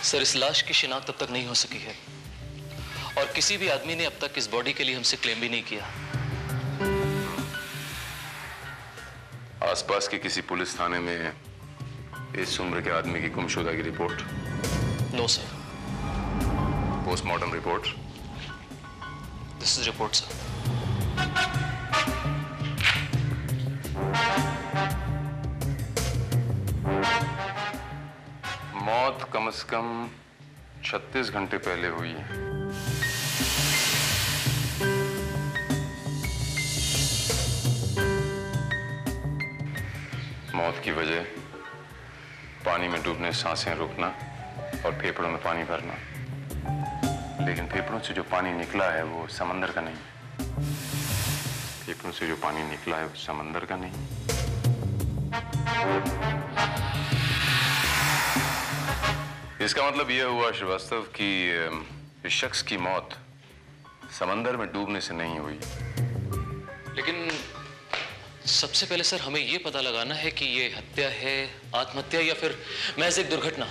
Sir, इस लाश की शिनाख्त अब तक नहीं हो सकी है और किसी भी आदमी ने अब तक इस बॉडी के लिए हमसे क्लेम भी नहीं किया। आसपास के किसी पुलिस थाने में इस उम्र के आदमी की गुमशुदा की report? No sir. Postmortem report? This is report sir. मौत कम से कम 36 घंटे पहले हुई है। मौत की वजह पानी में डूबने, सांसें रोकना और फेफड़ों में पानी भरना। लेकिन फेफड़ों से जो पानी निकला है वो समंदर का नहीं। फेफड़ों से जो पानी निकला है वो समंदर का नहीं। इसका मतलब यह हुआ श्रीवास्तव कि इस शख्स की मौत समंदर में डूबने से नहीं हुई। लेकिन सबसे पहले सर हमें यह पता लगाना है कि यह हत्या है, आत्महत्या या फिर महज एक दुर्घटना।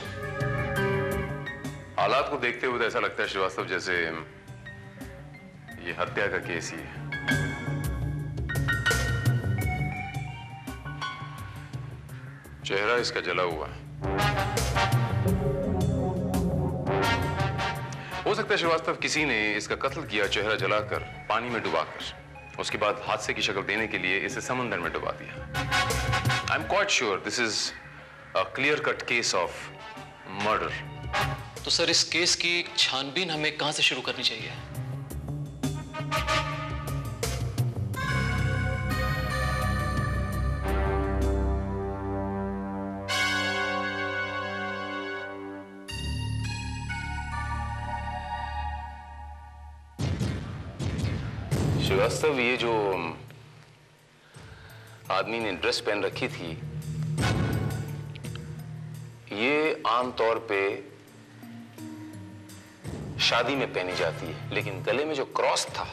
हालात को देखते हुए तो ऐसा लगता है श्रीवास्तव जैसे ये हत्या का केस ही है। चेहरा इसका जला हुआ है। हो सकता है श्रीवास्तव किसी ने इसका कत्ल किया चेहरा जलाकर, पानी में डुबाकर, उसके बाद हादसे की शक्ल देने के लिए इसे समंदर में डुबा दिया। आई am quite sure this is a clear cut case of murder. तो सर इस केस की छानबीन हमें कहां से शुरू करनी चाहिए? श्रीवास्तव, ये जो आदमी ने ड्रेस पहन रखी थी ये आमतौर पे शादी में पहनी जाती है, लेकिन गले में जो क्रॉस था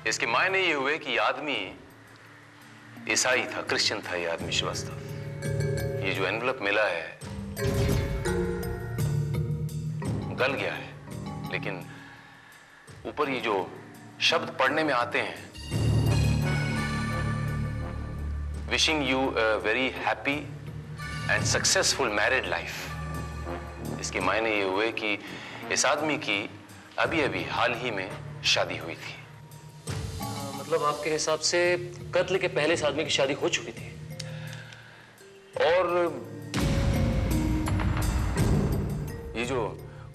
इसके मायने ये हुए कि आदमी ईसाई था, क्रिश्चियन था ये आदमी श्रीवास्तव। ये जो एनवलप मिला है गल गया है, लेकिन ऊपर ये जो शब्द पढ़ने में आते हैं, wishing you a very happy and successful married life, इसके मायने ये हुए कि इस आदमी की अभी अभी हाल ही में शादी हुई थी। मतलब आपके हिसाब से कत्ल के पहले इस आदमी की शादी हो चुकी थी? और ये जो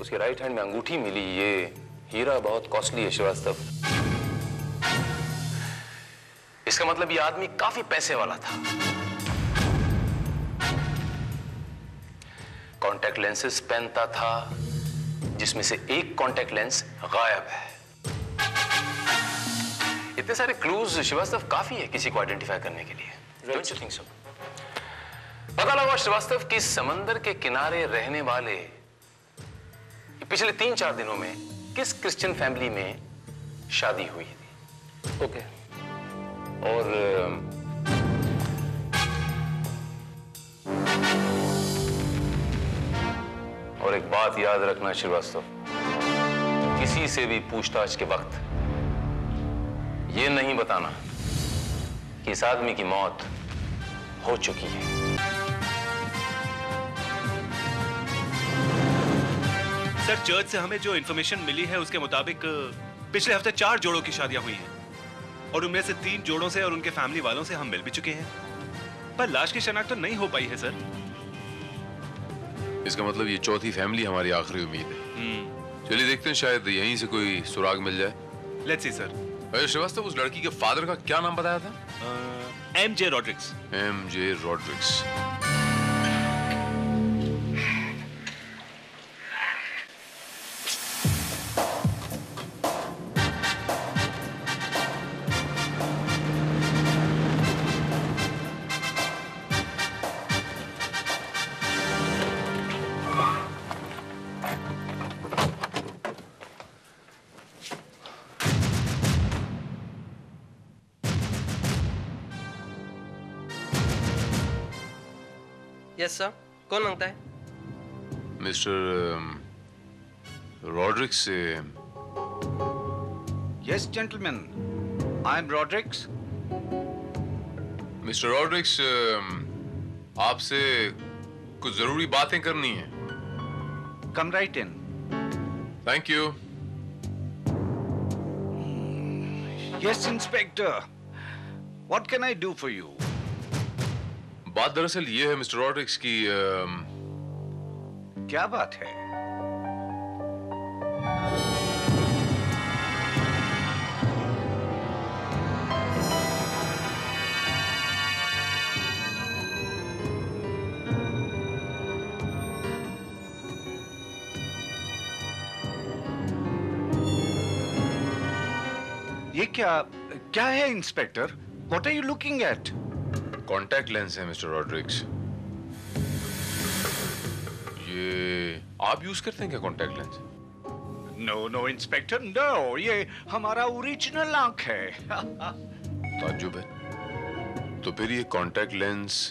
उसके राइट हैंड में अंगूठी मिली, ये हीरा बहुत कॉस्टली है श्रीवास्तव। इसका मतलब ये आदमी काफी पैसे वाला था। कॉन्टैक्ट लेंसेस पहनता था जिसमें से एक कॉन्टैक्ट लेंस गायब है। इतने सारे क्लूज श्रीवास्तव काफी है किसी को आइडेंटिफाई करने के लिए। Don't you think so? पता लगा श्रीवास्तव कि समंदर के किनारे रहने वाले पिछले 3-4 दिनों में किस क्रिश्चियन फैमिली में शादी हुई थी। ओके। और एक बात याद रखना श्रीवास्तव, किसी से भी पूछताछ के वक्त यह नहीं बताना कि इस आदमी की मौत हो चुकी है। सर, चर्च से हमें जो इन्फॉर्मेशन मिली है उसके मुताबिक पिछले हफ्ते 4 जोड़ों की शादियां हुई हैं और उनमें से 3 जोड़ों से और उनके फैमिली वालों से हम मिल भी चुके हैं, पर लाश की शनाख्त तो नहीं हो पाई है सर। इसका मतलब ये चौथी फैमिली हमारी आखिरी उम्मीद है। चलिए देखते हैं, शायद यहीं से कोई सुराग मिल जाए। Let's see sir. अरे श्रीवास्तव, उस लड़की के फादर का क्या नाम बताया था? MJ Rodrigues. MJ Rodrigues. Yes sir, कौन मांगता है? मिस्टर रॉड्रिक्स से। Yes, gentlemen. I'm Rodrigues. Mister Rodrigues, आपसे कुछ जरूरी बातें करनी है। Come right in. Thank you. Yes, Inspector. What can I do for you? बात दरअसल ये है मिस्टर रॉड्रिक्स की क्या बात है? ये क्या है inspector? What are you looking at? Contact lens है मिस्टर रॉड्रिक्स। ये आप यूज करते हैं क्या contact lens? No, inspector, no. ये हमारा ओरिजिनल आंख है। ताज्जुब है। तो फिर ये कॉन्टैक्ट लेंस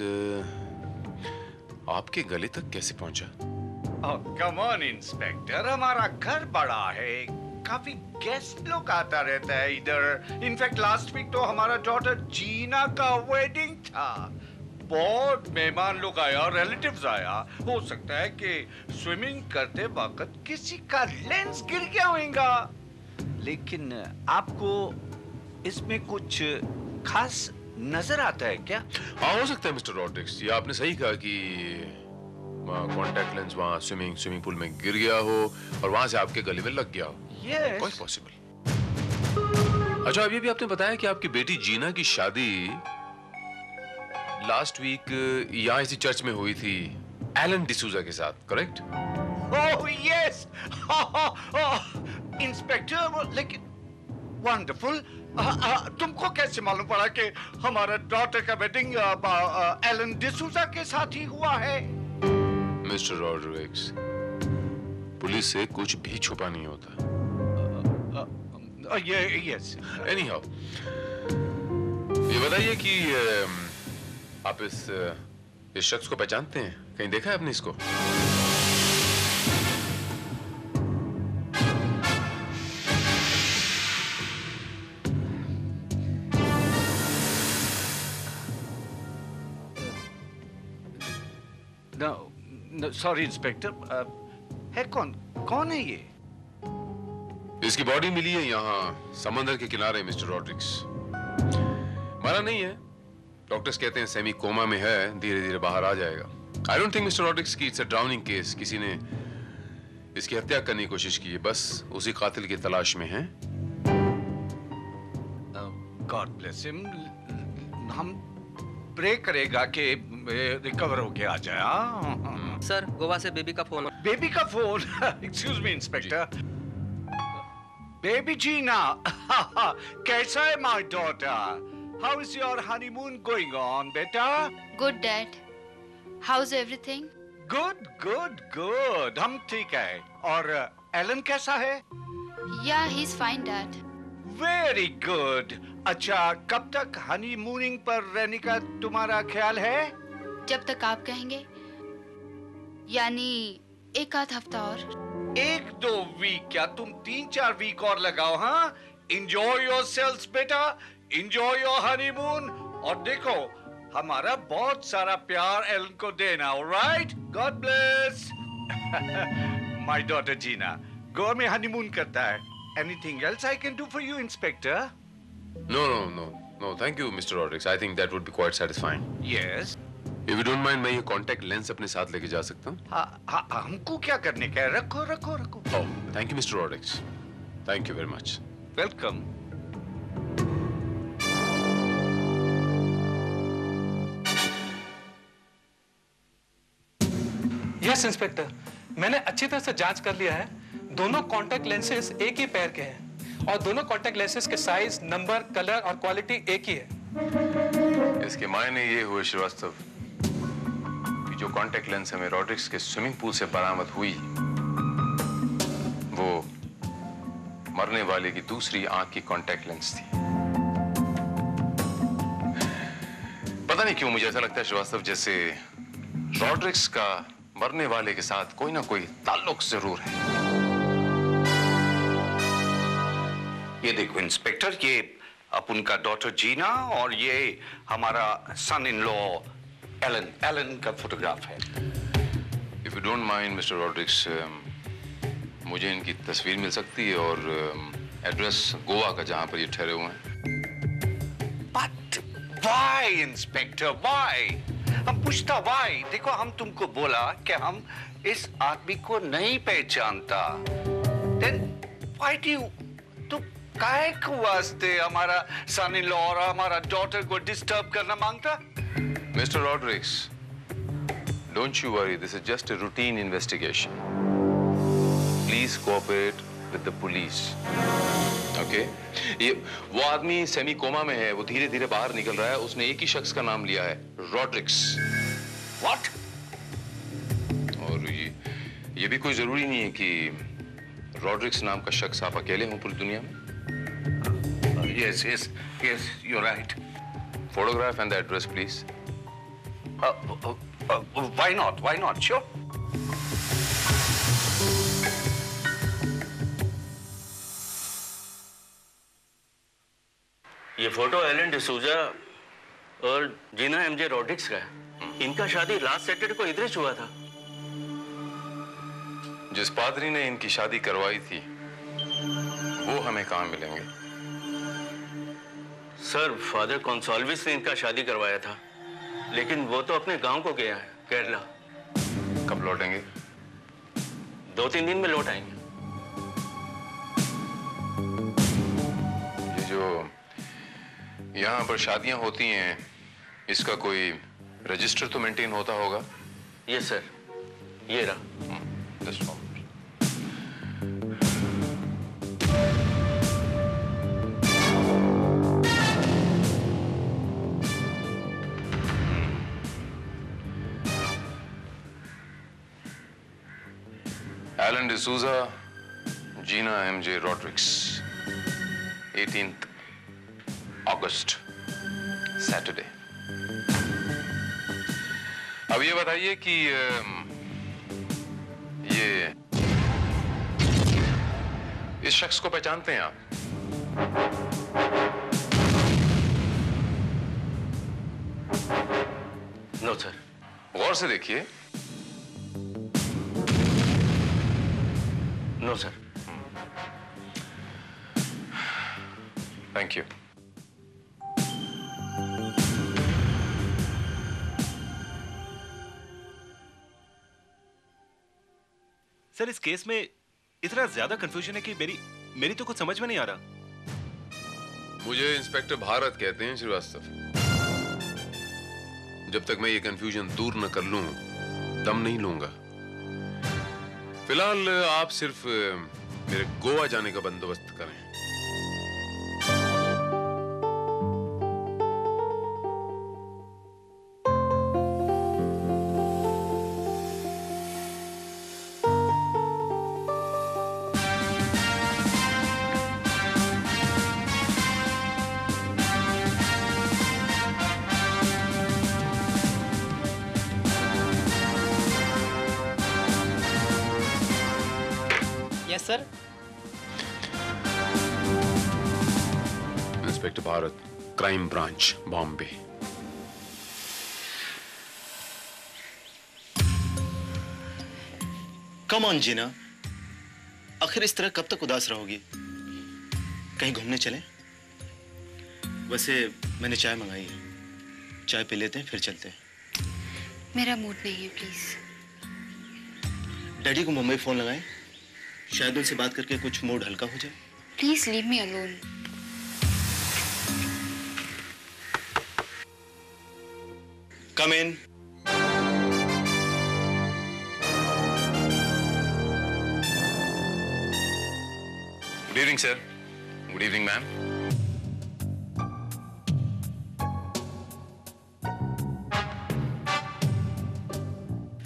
आपके गले तक कैसे पहुंचा? कम ऑन इंस्पेक्टर, हमारा घर बड़ा है, काफी गेस्ट लोग आता रहता है इधर। इनफैक्ट लास्ट वीक तो हमारा डॉटर जीना का वेडिंग था। बहुत मेहमान लोग आया, रिलेटिव्स आया। हो सकता है कि स्विमिंग करते वक्त किसी का लेंस गिर गया होगा। लेकिन आपको इसमें कुछ खास नजर आता है क्या? हाँ, हो सकता है मिस्टर रॉड्रिक्स। ये आपने सही कहा कि कॉन्टैक्ट लेंस वहाँ स्विमिंग पूल में गिर गया हो और वहां से आपके गले में लग गया हो। Yes. Quite possible. अच्छा, अभी भी आपने बताया कि आपकी बेटी जीना की शादी लास्ट वीक यहाँ इसी चर्च में हुई थी एलन डिसूजा के साथ, करेक्ट? Oh yes, इंस्पेक्टर, लेकिन वंडरफुल। तुमको कैसे मालूम पड़ा कि हमारा डॉटर का वेडिंग एलन डिसूजा के साथ ही हुआ है? मिस्टर रॉड्रिक्स, पुलिस से कुछ भी छुपा नहीं होता। Yes. Anyhow, ये बताइए कि आप इस शख्स को पहचानते हैं? कहीं देखा है आपने इसको? No, sorry inspector. है कौन है ये? इसकी बॉडी मिली है यहाँ समंदर के किनारे मिस्टर रॉड्रिक्स। मरा नहीं है, डॉक्टर्स कहते हैं सेमी कोमा में है, धीरे धीरे बाहर आ जाएगा। I don't think mister Rodrigues की इट्स अ ड्राउनिंग केस। किसी ने इसकी हत्या करने की कोशिश की है, बस उसी कातिल की तलाश में है। God bless him. हम प्रे करेगा कि रिकवर होके आ जाए। सर, गोवा से बेबी का फोन। बेबी का phone? Excuse me inspector. Baby Gina, कैसा है my daughter? How is your honeymoon going on बेटा? Good, Dad. How's everything? Good. हम ठीक है। और एलन कैसा है? Yeah, he's fine, Dad. Very good. अच्छा, कब तक हनीमूनिंग पर रहने का तुम्हारा ख्याल है? जब तक आप कहेंगे, यानी एक आध हफ्ता और। 1-2 वीक क्या, तुम 3-4 वीक और लगाओ। हाँ, इंजॉय योरसेल्व्स बेटा, इंजॉय योर हनीमून। और देखो, हमारा बहुत सारा प्यार एलन को देना। Alright, God bless. My daughter Gina Goa में हनीमून करता है। Anything else I can do for you inspector? No, thank you mister Rodricks. I think that would be quite satisfying. Yes. If you don't mind, मैं ये contact lens अपने साथ लेके जा सकता हूँ? हाँ, हमको क्या करने का है? रखो। Oh, thank you mister Rodricks. Thank you very much. Welcome. Yes inspector, मैंने अच्छी तरह से जांच कर लिया है। दोनों कॉन्टैक्ट लेंसेज एक ही पेयर के हैं और दोनों कॉन्टैक्ट लेंसेज के साइज, नंबर, कलर और क्वालिटी एक ही है। इसके मायने ये हुए श्रीवास्तव कि जो कॉन्टैक्ट लेंस हमें रॉड्रिक्स के स्विमिंग पूल से बरामद हुई, वो मरने वाले की दूसरी आंख की कॉन्टैक्ट लेंस थी। पता नहीं क्यों मुझे ऐसा लगता है श्रीवास्तव जैसे रॉड्रिक्स का मरने वाले के साथ कोई ना कोई ताल्लुक जरूर है। ये देखो इंस्पेक्टर, ये अपन का डॉटर जीना और ये हमारा सन इन लॉ एलन का फोटोग्राफ है। If you don't mind mister Rodrigues, मुझे इनकी तस्वीर मिल सकती है और एड्रेस गोवा का जहां पर ये ठहरे हुए हैं। But why inspector, why? हम पूछता वाई। देखो, हम तुमको बोला कि हम इस आदमी को नहीं पहचानता। देन व्हाई डू यू, तो काहे को वास्ते हमारा सन इन लॉ और हमारा डॉटर को डिस्टर्ब करना मांगता? Mister Rodrigues, don't you worry, this is just a routine investigation. Please cooperate with the police, okay? ये वो आदमी सेमी कोमा में है, वो धीरे धीरे बाहर निकल रहा है। उसने एक ही शख्स का नाम लिया है, रॉड्रिक्स। व्हाट? और ये भी कोई जरूरी नहीं है कि रॉड्रिक्स नाम का शख्स आप अकेले हों पूरी दुनिया में। Yes, you're right. Photograph and the address, please. Why not? Sure. ये फोटो एलन डिसूजा और जीना एमजे रॉड्रिक्स का है। इनका शादी लास्ट सैटरडे को इधर हुआ था। जिस पादरी ने इनकी शादी करवाई थी वो हमें कहाँ मिलेंगे? सर, फादर कॉन्सॉल्विस ने इनका शादी करवाया था, लेकिन वो तो अपने गांव को गया है, केरला। कब लौटेंगे? 2-3 दिन में लौट आएंगे। ये जो यहाँ पर शादियां होती हैं, इसका कोई रजिस्टर तो मेंटेन होता होगा? यस सर, ये रहा। Just one minute. Alan D'Souza, Gina M.J. Rodrigues, 18th August, Saturday. अब ये बताइए कि ये इस शख्स को पहचानते हैं आप? No sir. गौर से देखिए। No sir. Thank you. Sir, इस केस में इतना ज्यादा कंफ्यूजन है कि मेरी तो कुछ समझ में नहीं आ रहा। मुझे इंस्पेक्टर भारत कहते हैं श्रीवास्तव। जब तक मैं ये कंफ्यूजन दूर न कर लूं, दम नहीं लूंगा। फिलहाल आप सिर्फ मेरे गोवा जाने का बंदोबस्त करें। Yes sir. Inspector Bharat, crime branch, Bombay. Come on Gina, आखिर इस तरह कब तक उदास रहोगी? कहीं घूमने चलें? वैसे मैंने चाय मंगाई है, चाय पी लेते हैं फिर चलते हैं। मेरा मूड नहीं है, प्लीज। डैडी को मुंबई फोन लगाएं, शायद उनसे बात करके कुछ मूड हल्का हो जाए। Please leave me alone. Come in. Good evening sir. Good evening ma'am.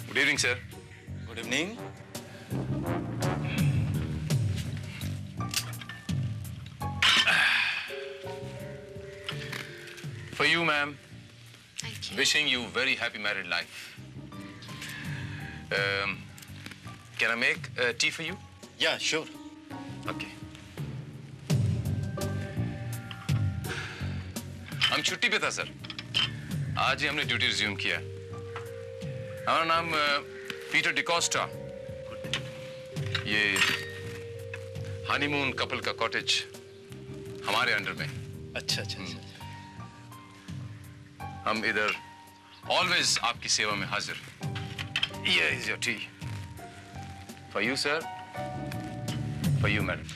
Good evening sir. Good evening. For you, ma'am. Thank you. Wishing you very happy married life. Can I make tea for you? Yeah, sure. Okay. हम छुट्टी पे था sir, आज ही हमने duty resume किया। हमारा नाम Peter D'Costa. ये हनीमून कपल का कॉटेज हमारे अंडर में। अच्छा अच्छा अच्छा। हम इधर ऑलवेज आपकी सेवा में हाजिर। Here is your tea. For you, sir. For you, madam.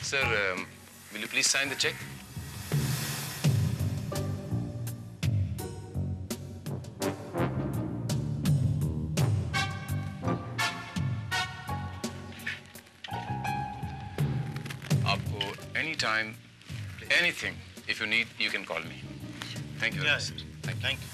Sir, will you please sign the check? आपको anytime, anything, if you need, you can call me. Thank you very much, sir. Thank you.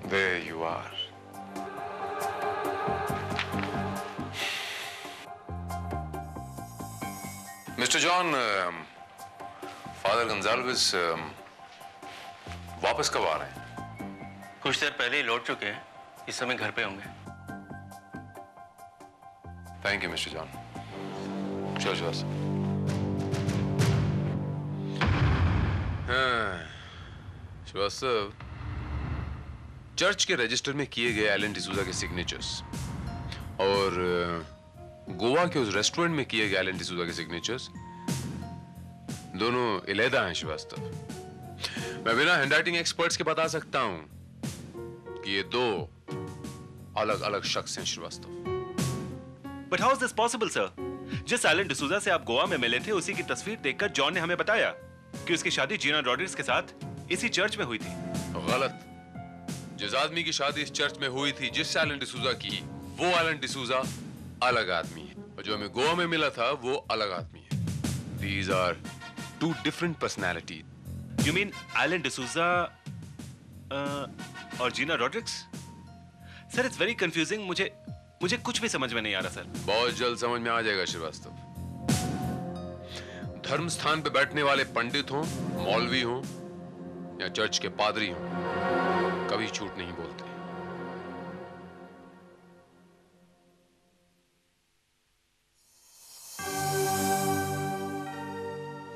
There you are. Mr. John, Father Gonzalez वापस कब आ रहे हैं? कुछ देर पहले ही लौट चुके हैं, इस समय घर पे होंगे। Thank you, Mr. John. Sure, sure. Srivastava, church के रजिस्टर में किए गए एलन डिसूजा के सिग्नेचर्स और गोवा के उस रेस्टोरेंट में किए गए एलन डिसूजा के सिग्नेचर्स दोनों अलग हैं श्रीवास्तव। मैं बिना हैंडराइटिंग एक्सपर्ट्स के बता सकता हूं कि ये दो अलग अलग शख्स हैं Srivastava. But how is this possible, sir? जिस एलन डिसूजा से आप गोवा में मिले थे, उसी की तस्वीर देखकर जॉन ने हमें बताया कि उसकी शादी जीना रॉड्रिग्स के साथ इसी चर्च में हुई थी। गलत। जिस आदमी की शादी इस चर्च में हुई थी, जिस एलन डिसूजा की, वो एलन डिसूजा अलग आदमी है, और जो हमें गोवा में मिला था वो अलग आदमी है। These are two different personalities. You mean Alan D'Souza और जीना रॉड्रिग्स? सर, it's very confusing. मुझे कुछ भी समझ में नहीं आ रहा, सर। बहुत जल्द समझ में आ जाएगा श्रीवास्तव। धर्म स्थान पे बैठने वाले पंडित हों, मौलवी हों या चर्च के पादरी हों, कभी झूठ नहीं बोलते।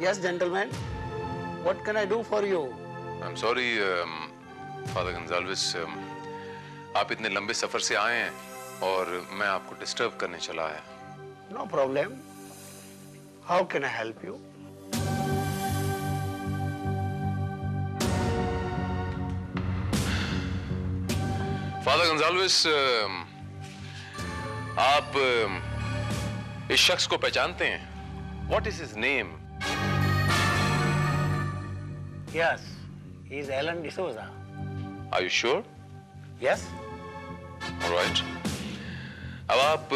Yes, gentlemen. What can I do for you? I'm sorry, Father Gonzalez. आप इतने लंबे सफर से आए हैं और मैं आपको डिस्टर्ब करने चला आया। No problem. How can I help you? Father Gonsalves, आप इस शख्स को पहचानते हैं? What is his name? Yes, he is Alan D'Souza. Are you sure? Yes. All right. अब आप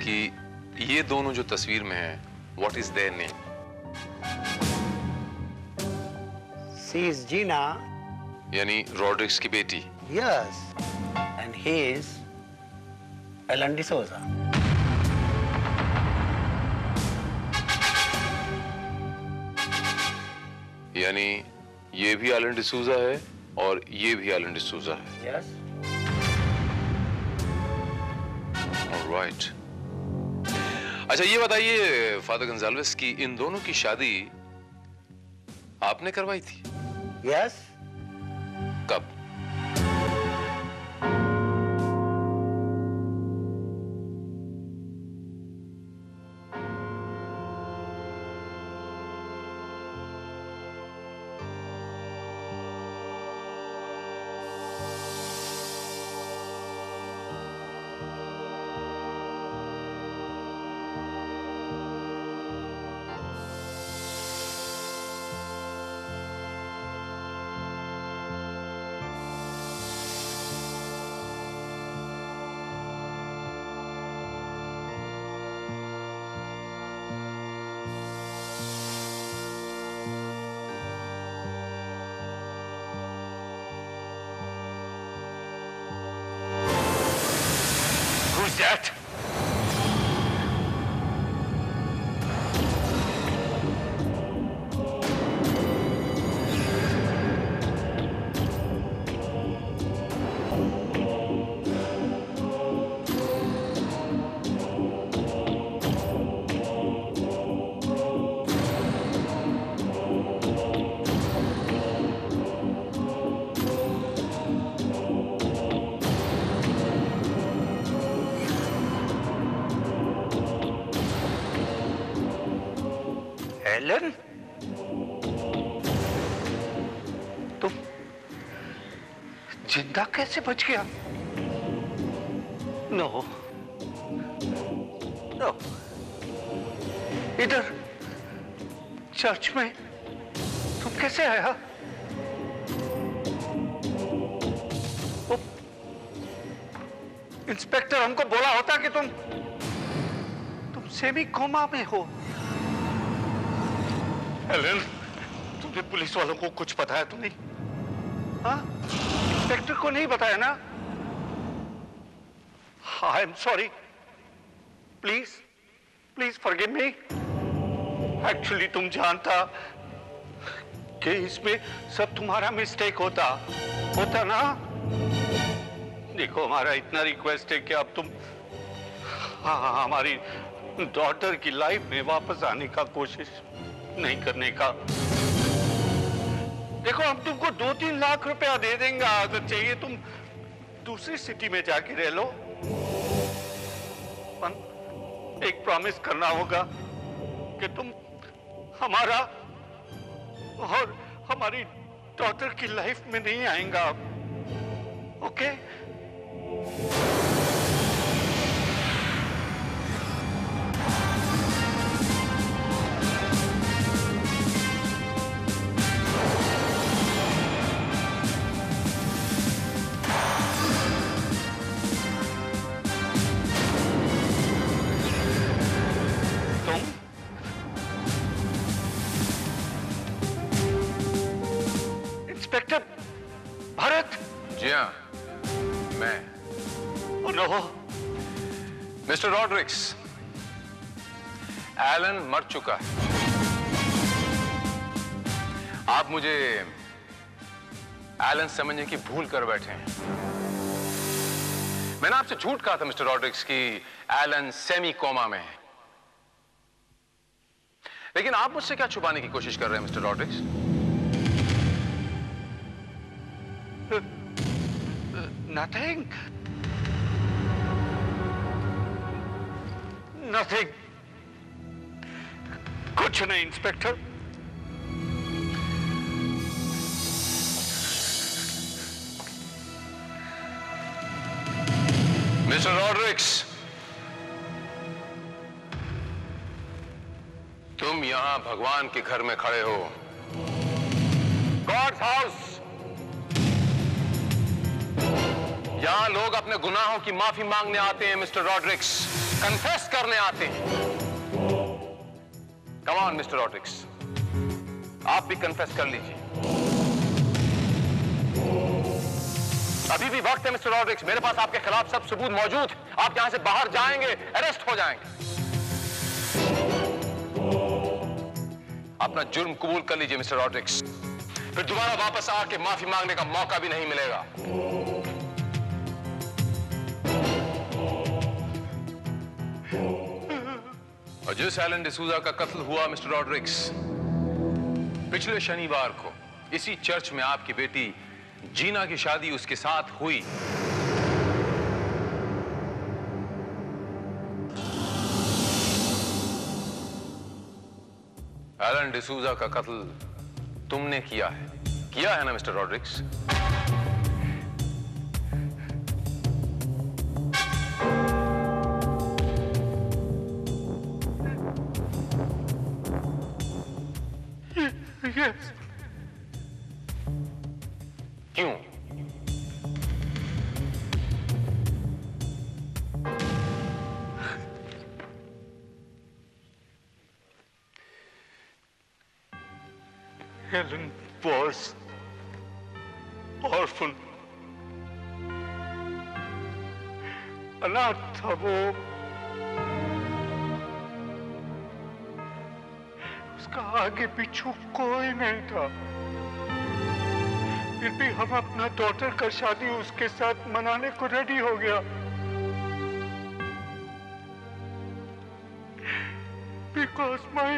कि ये दोनों जो तस्वीर में हैं, what is their name? She is Gina. यानी रॉड्रिग्स की बेटी। Yes. And he is Alan D'Souza. यानी ये भी एलन डिसूजा है और ये भी एलन डिसूजा है। Yes. All right. अच्छा, ये बताइए फादर गोंजाल्वेस की इन दोनों की शादी आपने करवाई थी? Yes. कब? was that? एलन, तुम जिंदा कैसे बच गया? नो नो, इधर चर्च में तुम कैसे आया? इंस्पेक्टर हमको बोला होता कि तुम सेमी कोमा में हो। एलन, तुमने पुलिस वालों को कुछ बताया तो नहीं? हाँ? इंस्पेक्टर को नहीं बताया ना? I am sorry, please please forgive me. Actually तुम जानता कि इसमें सब तुम्हारा मिस्टेक होता ना? देखो, हमारा इतना रिक्वेस्ट है कि अब तुम हमारी डॉटर की लाइफ में वापस आने का कोशिश नहीं करने का। देखो, हम तुमको 2-3 लाख रुपया दे देंगे अगर चाहिए तुम दूसरी सिटी में जाके रह लो। एक प्रॉमिस करना होगा कि तुम हमारा और हमारी डॉटर की लाइफ में नहीं आएगा। ओके? इंस्पेक्टर भारत? जी हाँ, मैं। नो, मिस्टर रॉड्रिक्स, एलन मर चुका है। आप मुझे एलन समझने की भूल कर बैठे हैं। मैंने आपसे झूठ कहा था मिस्टर रॉड्रिक्स कि एलन सेमी कोमा में है। लेकिन आप मुझसे क्या छुपाने की कोशिश कर रहे हैं मिस्टर रॉड्रिक्स? Nothing. Nothing. कुछ नहीं इंस्पेक्टर। मिस्टर रॉड्रिक्स, तुम यहां भगवान के घर में खड़े हो, गॉड्स हाउस। यहां लोग अपने गुनाहों की माफी मांगने आते हैं मिस्टर रॉड्रिक्स, कन्फेस करने आते हैं। कम ऑन मिस्टर रॉड्रिक्स, आप भी कन्फेस कर लीजिए। अभी भी वक्त है मिस्टर रॉड्रिक्स, मेरे पास आपके खिलाफ सब सबूत मौजूद। आप यहां से बाहर जाएंगे, अरेस्ट हो जाएंगे। अपना जुर्म कबूल कर लीजिए मिस्टर रॉड्रिक्स, फिर दोबारा वापस आके माफी मांगने का मौका भी नहीं मिलेगा। और जिस एलन डिसूजा का कत्ल हुआ मिस्टर रॉड्रिक्स, पिछले शनिवार को इसी चर्च में आपकी बेटी जीना की शादी उसके साथ हुई। एलन डिसूजा का कत्ल तुमने किया है ना मिस्टर रॉड्रिक्स? Yes. क्यों? Helen was orphan. अनाथ था वो। उसका आगे पीछू कोई नहीं था। फिर भी हम अपना डॉटर का शादी उसके साथ मनाने को रेडी हो गया। Because my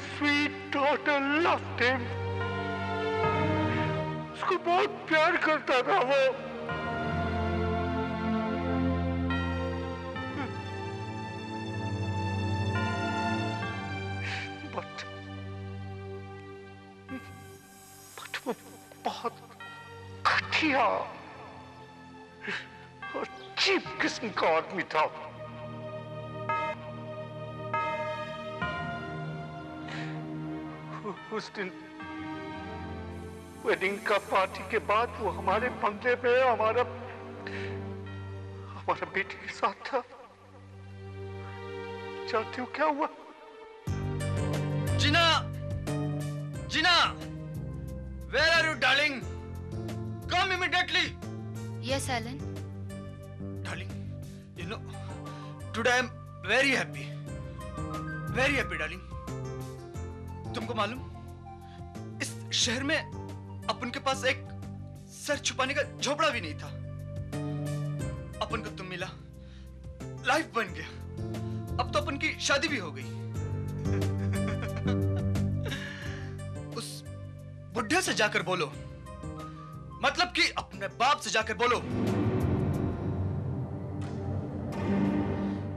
sweet daughter loved him. उसको बहुत प्यार करता था वो। But वो बहुत घटिया और चीप किस्म का आदमी था। उस दिन वेडिंग का पार्टी के बाद वो हमारे बंगले पे हमारा बेटी के साथ था। जानती हो क्या हुआ? जीना, जीना, where are you, darling? Come immediately. Yes, Alan. Darling, you know, today I am very happy, darling. तुमको मालूम? इस शहर में अपन के पास एक सर छुपाने का झोपड़ा भी नहीं था। अपन को तुम मिला, लाइफ बन गया। अब तो अपन की शादी भी हो गई। उस बुढ़े से जाकर बोलो, मतलब कि अपने बाप से जाकर बोलो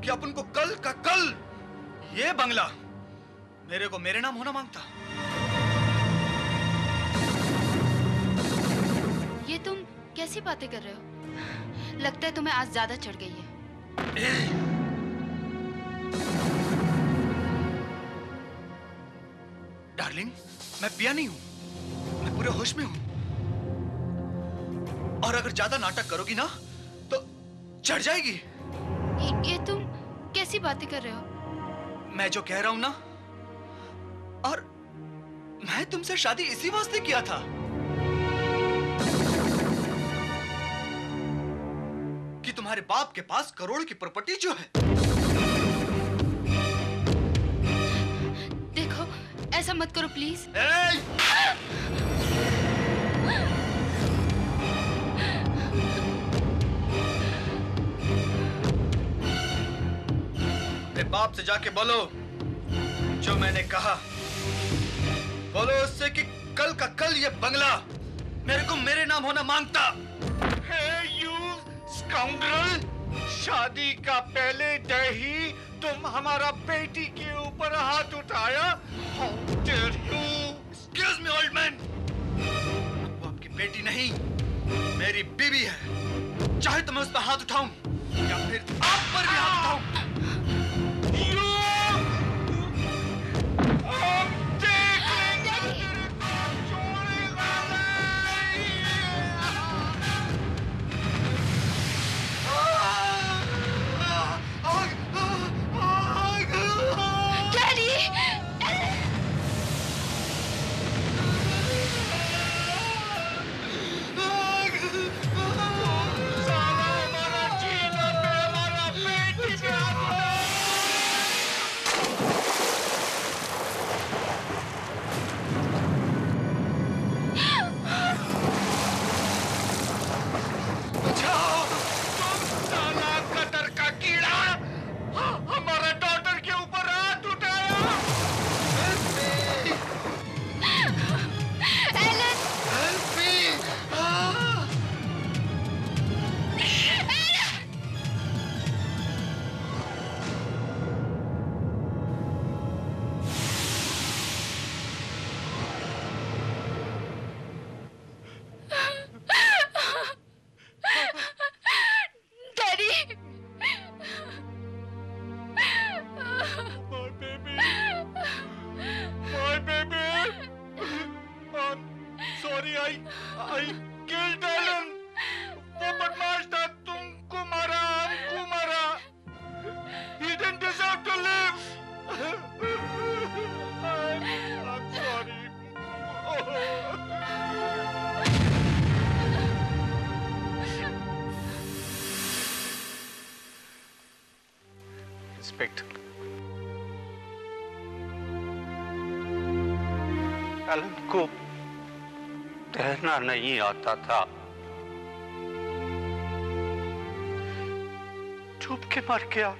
कि अपन को कल का कल ये बंगला मेरे को मेरे नाम होना मांगता। ये तुम कैसी बातें कर रहे हो? लगता है तुम्हें आज ज्यादा चढ़ गई है। डार्लिंग, मैं पिया नहीं हूं, मैं पूरे होश में हूं। और अगर ज्यादा नाटक करोगी ना तो चढ़ जाएगी। ये तुम कैसी बातें कर रहे हो? मैं जो कह रहा हूं ना, और मैं तुमसे शादी इसी वास्ते किया था कि तुम्हारे बाप के पास करोड़ की प्रॉपर्टी जो है। देखो, ऐसा मत करो प्लीज। मेरे बाप से जाके बोलो जो मैंने कहा। बोलो उससे कि कल का कल ये बंगला मेरे को मेरे नाम होना मांगता। Hey you scoundrel! शादी का पहले डे ही तुम हमारा बेटी के ऊपर हाथ उठाया। How dare you! Excuse me, old man. वो आपकी बेटी नहीं, मेरी बीवी है। चाहे तो मैं उस पर हाथ उठाऊं या फिर आप पर भी हाथ उठाऊं। इंस्पेक्टर। एलन को तैरना नहीं आता था, डूब के मर गया।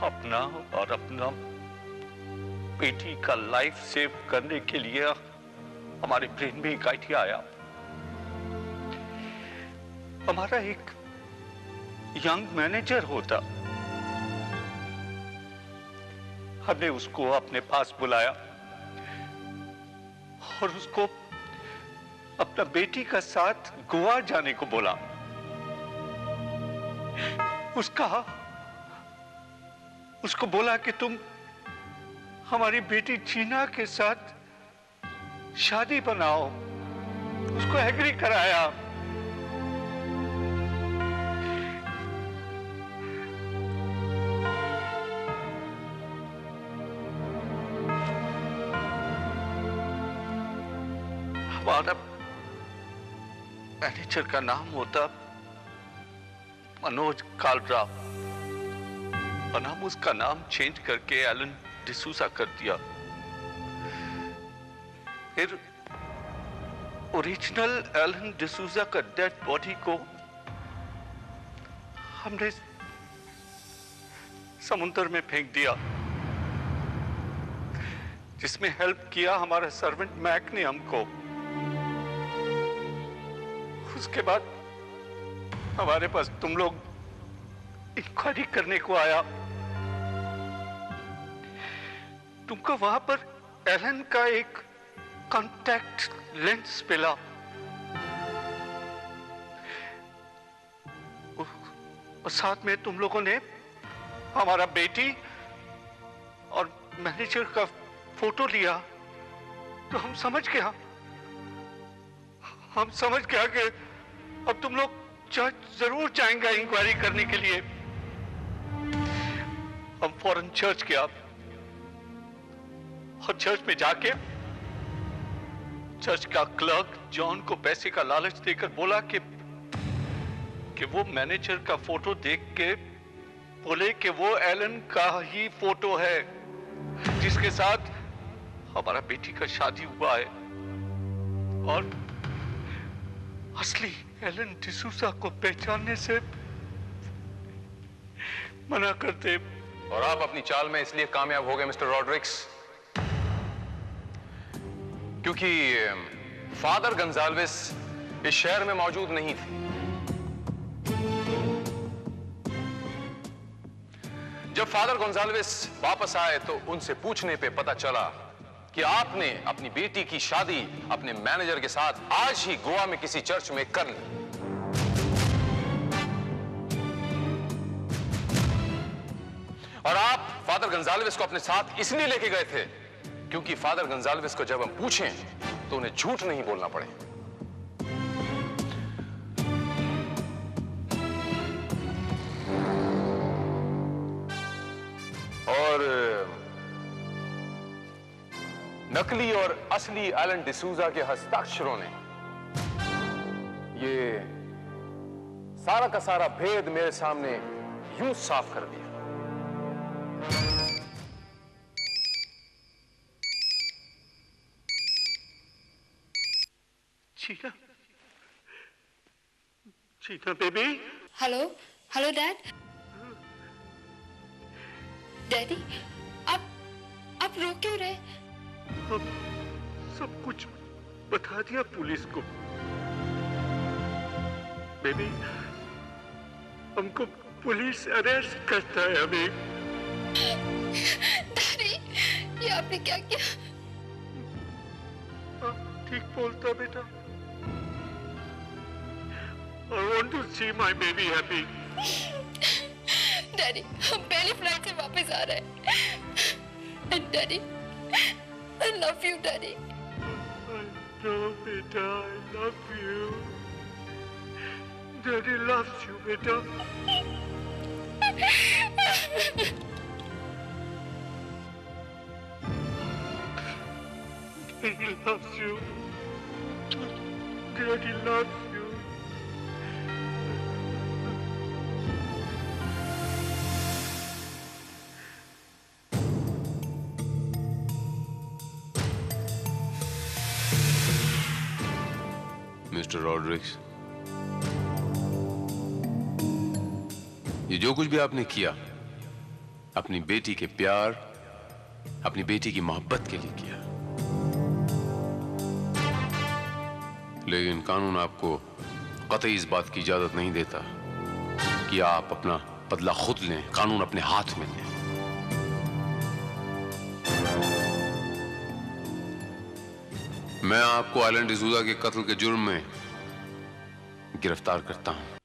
अपना और अपना बेटी का लाइफ सेव करने के लिए हमारे ब्रेन में एक आइडिया आया। हमारा एक यंग मैनेजर होता, हमने उसको अपने पास बुलाया और उसको अपना बेटी का साथ गोवा जाने को बोला। उसको बोला कि तुम हमारी बेटी जीना के साथ शादी बनाओ। उसको एग्री कराया। हमारा मैनेजर का नाम होता मनोज कालरा, और हम उसका नाम चेंज करके एलन डिसूजा कर दिया। फिर ओरिजिनल एलन डिसूजा का डेड बॉडी को हमने समुद्र में फेंक दिया, जिसमें हेल्प किया हमारा सर्वेंट मैक ने हमको। उसके बाद हमारे पास तुम लोग इंक्वायरी करने को आया। तुमको वहां पर एलन का एक कॉन्टैक्ट लेंस मिला। और साथ में तुम लोगों ने हमारा बेटी और मैनेजर का फोटो लिया। तो हम समझ गया कि अब तुम लोग चर्च जरूर जाएंगे इंक्वायरी करने के लिए। हम फौरन चर्च गया और चर्च में जाके चर्च का क्लर्क जॉन को पैसे का लालच देकर बोला कि वो मैनेजर का फोटो देख के बोले कि वो एलन का ही फोटो है जिसके साथ हमारा बेटी का शादी हुआ है, और असली एलन डिसूजा को पहचानने से मना करते। और आप अपनी चाल में इसलिए कामयाब हो गए मिस्टर रॉड्रिक्स क्योंकि फादर गंजाल्वेस इस शहर में मौजूद नहीं थे। जब फादर गोंजाल्वेस वापस आए तो उनसे पूछने पे पता चला कि आपने अपनी बेटी की शादी अपने मैनेजर के साथ आज ही गोवा में किसी चर्च में कर ली। और आप फादर गंजाल्वेस को अपने साथ इसलिए लेके गए थे क्योंकि फादर गंजाल्वेस को जब हम पूछें तो उन्हें झूठ नहीं बोलना पड़े। और नकली और असली एलन डिसूजा के हस्ताक्षरों ने ये सारा का सारा भेद मेरे सामने यूं साफ कर दिया। चीना, चीना baby. Hello, hello dad. Daddy, आप रो क्यों रहे? हम सब कुछ बता दिया पुलिस को। बेबी, हमको पुलिस अरेस्ट करता है अभी। डैडी, ये आपने क्या किया? ठीक बोलता बेटा। I want to see my baby happy. Daddy, हम पहली फ्लाइट से वापस आ रहे हैं। And daddy, I love you, daddy. I know, बेटा, I love you. Daddy loves you, बेटा। He loves you. Daddy loves you. Mister Rodrigues, ये जो कुछ भी आपने किया अपनी बेटी के प्यार, अपनी बेटी की मोहब्बत के लिए किया, लेकिन कानून आपको कतई इस बात की इजाजत नहीं देता कि आप अपना बदला खुद लें, कानून अपने हाथ में लें। मैं आपको एलन डिसूजा के कत्ल के जुर्म में गिरफ्तार करता हूं।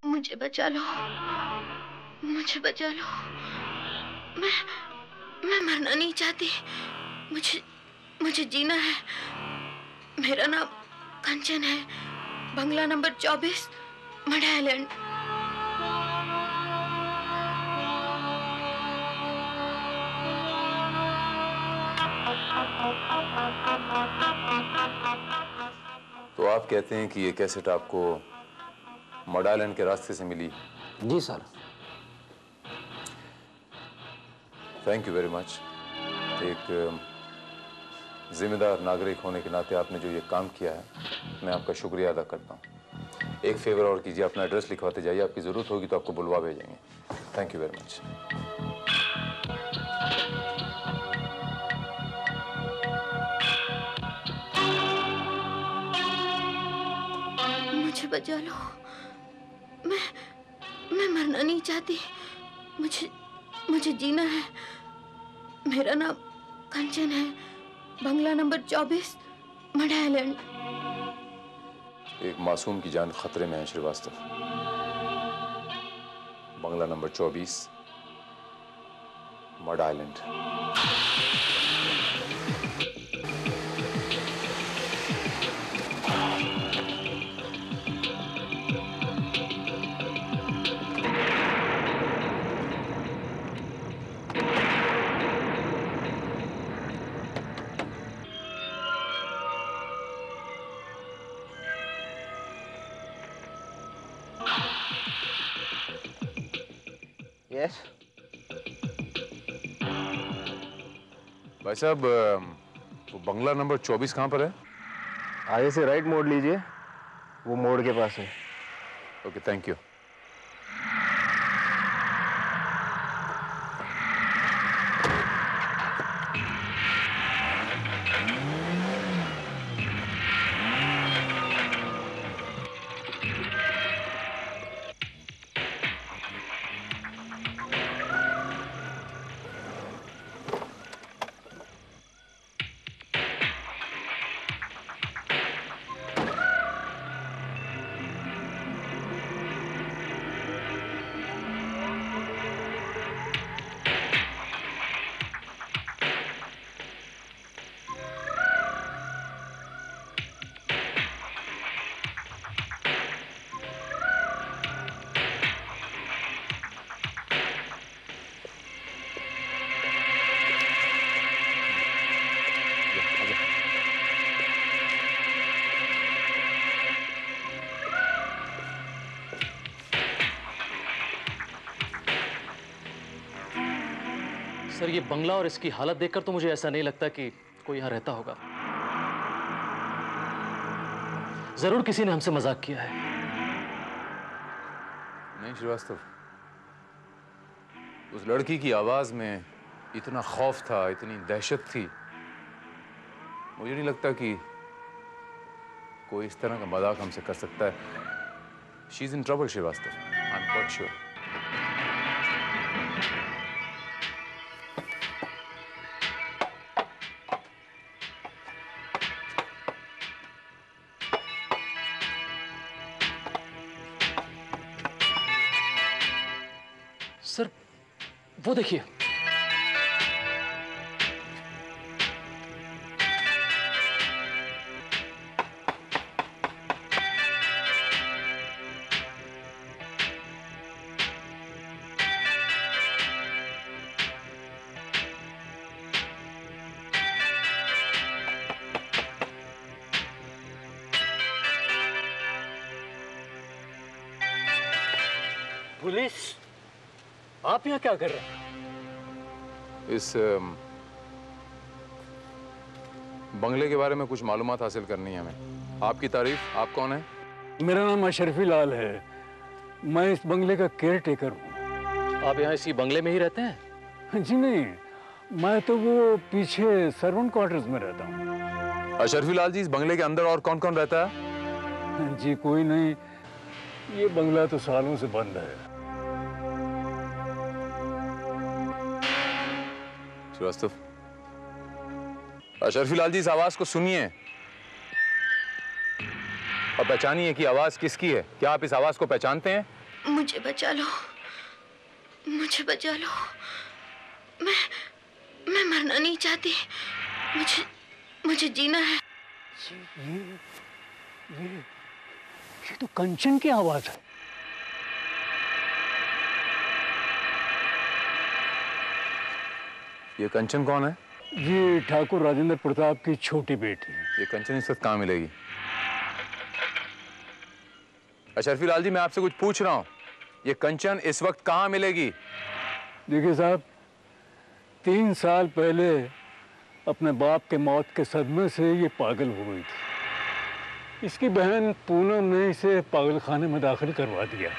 मुझे बचा लो, मुझे बचा लो। मैं मरना नहीं चाहती। मुझे जीना है। मेरा नाम कंचन है, बंगला नंबर 24, मड आइलैंड। तो आप कहते हैं कि ये कैसेट आपको मड आइलैंड के रास्ते से मिली? जी sir. Thank you very much. एक जिम्मेदार नागरिक होने के नाते आपने जो ये काम किया है, मैं आपका शुक्रिया अदा करता हूँ। एक फेवर और कीजिए, अपना एड्रेस लिखवाते जाइए, आपकी ज़रूरत होगी तो आपको बुलवा भेजेंगे। Thank you very much. मुझे बचा लो। मैं मरना नहीं चाहती। मुझे जीना है। मेरा नाम कंचन है, बंगला नंबर 24, मड आइलैंड। एक मासूम की जान खतरे में है श्रीवास्तव। बंगला नंबर 24, मड आइलैंड। यस भाई साहब, वो बंगला नंबर 24 कहाँ पर है? आगे से राइट मोड़ लीजिए, वो मोड़ के पास है। Okay, thank you. सर, ये बंगला और इसकी हालत देखकर तो मुझे ऐसा नहीं लगता कि कोई यहाँ रहता होगा। जरूर किसी ने हमसे मजाक किया है। नहीं श्रीवास्तव, उस लड़की की आवाज में इतना खौफ था, इतनी दहशत थी, मुझे नहीं लगता कि कोई इस तरह का मजाक हमसे कर सकता है। She is in trouble Srivastava, I am quite sure. Sir, वो देखिए। पुलिस, आप यहाँ क्या कर रहे हैं? इस बंगले के बारे में कुछ मालूमात हासिल करनी है हमें। आपकी तारीफ। आप कौन है? मेरा नाम अशरफी लाल है। मैं इस बंगले का केयर टेकर हूँ। आप यहाँ इसी बंगले में ही रहते हैं? जी नहीं, मैं तो वो पीछे सर्वेंट क्वार्टर्स में रहता हूँ। अशरफी लाल जी, इस बंगले के अंदर और कौन कौन रहता है? जी कोई नहीं, ये बंगला तो सालों से बंद है। श्रीवास्तव, अशरफी लाल जी, इस आवाज को सुनिए और पहचानिए कि आवाज किसकी है। क्या आप इस आवाज को पहचानते हैं? मुझे बचा लो, मुझे बचा लो। मैं मरना नहीं चाहती। मुझे जीना है। ये तो कंचन की आवाज है। ये कंचन कौन है? ये ठाकुर राजेंद्र प्रताप की छोटी बेटी। ये कंचन इस वक्त कहाँ मिलेगी? अशरफी लाल जी, मैं आपसे कुछ पूछ रहा हूँ। ये कंचन इस वक्त कहाँ मिलेगी? देखिए साहब, 3 साल पहले अपने बाप के मौत के सदमे से ये पागल हो गई थी। इसकी बहन पूनम ने इसे पागलखाने में दाखिल करवा दिया।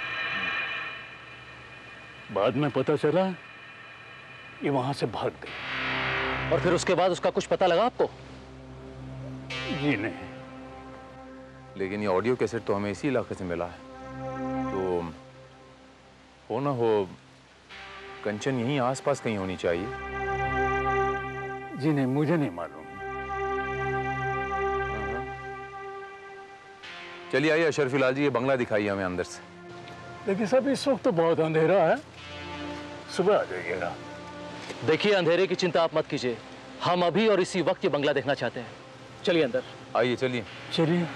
बाद में पता चला ये वहां से भाग गई। और फिर उसके बाद उसका कुछ पता लगा आपको? जी नहीं। लेकिन ये ऑडियो कैसेट तो हमें इसी इलाके से मिला है, तो हो ना हो कंचन यहीं आसपास कहीं होनी चाहिए। जी नहीं, मुझे नहीं मालूम। चलिए आइए अशरफी लाल जी, ये बंगला दिखाइए हमें अंदर से। लेकिन सब इस वक्त तो बहुत अंधेरा है, सुबह आ जाइएगा। देखिए, अंधेरे की चिंता आप मत कीजिए। हम अभी और इसी वक्त ये बंगला देखना चाहते हैं। चलिए अंदर। आइए, चलिए चलिए।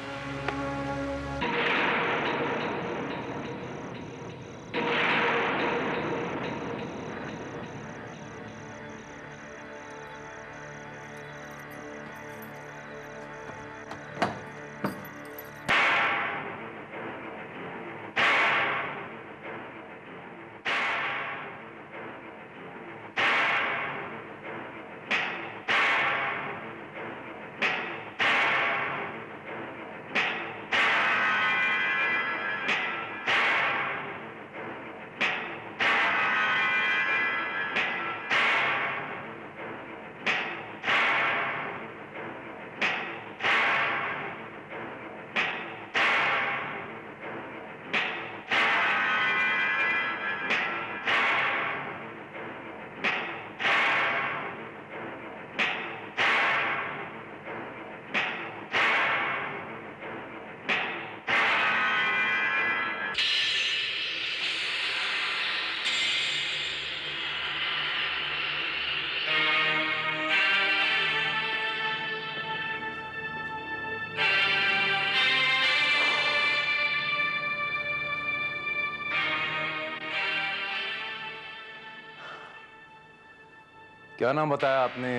क्या नाम बताया आपने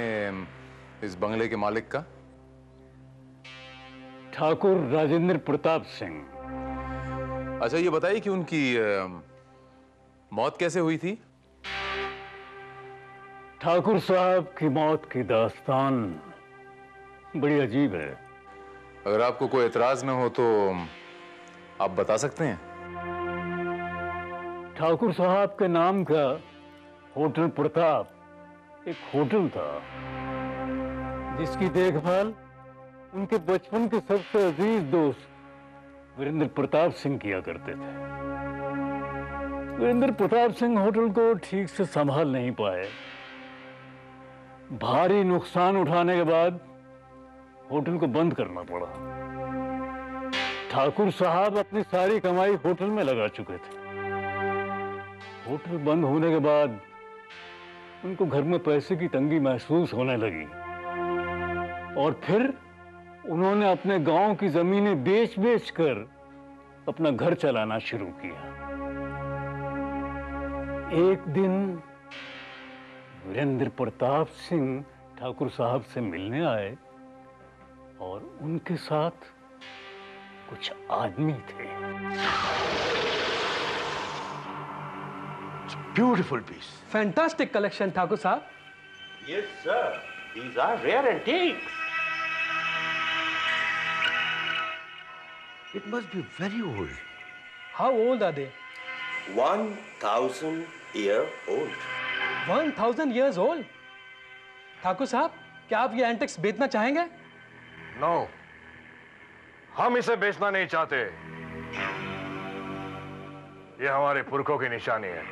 इस बंगले के मालिक का? ठाकुर राजेंद्र प्रताप सिंह। अच्छा, ये बताइए कि उनकी मौत कैसे हुई थी? ठाकुर साहब की मौत की दास्तान बड़ी अजीब है। अगर आपको कोई एतराज न हो तो आप बता सकते हैं। ठाकुर साहब के नाम का होटल प्रताप एक होटल था, जिसकी देखभाल उनके बचपन के सबसे अजीज दोस्त वीरेंद्र प्रताप सिंह किया करते थे। वीरेंद्र प्रताप सिंह होटल को ठीक से संभाल नहीं पाए। भारी नुकसान उठाने के बाद होटल को बंद करना पड़ा। ठाकुर साहब अपनी सारी कमाई होटल में लगा चुके थे। होटल बंद होने के बाद उनको घर में पैसे की तंगी महसूस होने लगी और फिर उन्होंने अपने गांव की जमीनें बेच कर अपना घर चलाना शुरू किया। एक दिन वीरेंद्र प्रताप सिंह ठाकुर साहब से मिलने आए और उनके साथ कुछ आदमी थे। Beautiful piece. Fantastic collection Thakur साहब। Yes, sir. These are rare antiques. It must be very old. How old are they? 1,000-year-old. 1000 years old? Thakur साहब, क्या आप ये एंटिक्स बेचना चाहेंगे? नो, हम इसे बेचना नहीं चाहते। ये हमारे पुरखों की निशानी है।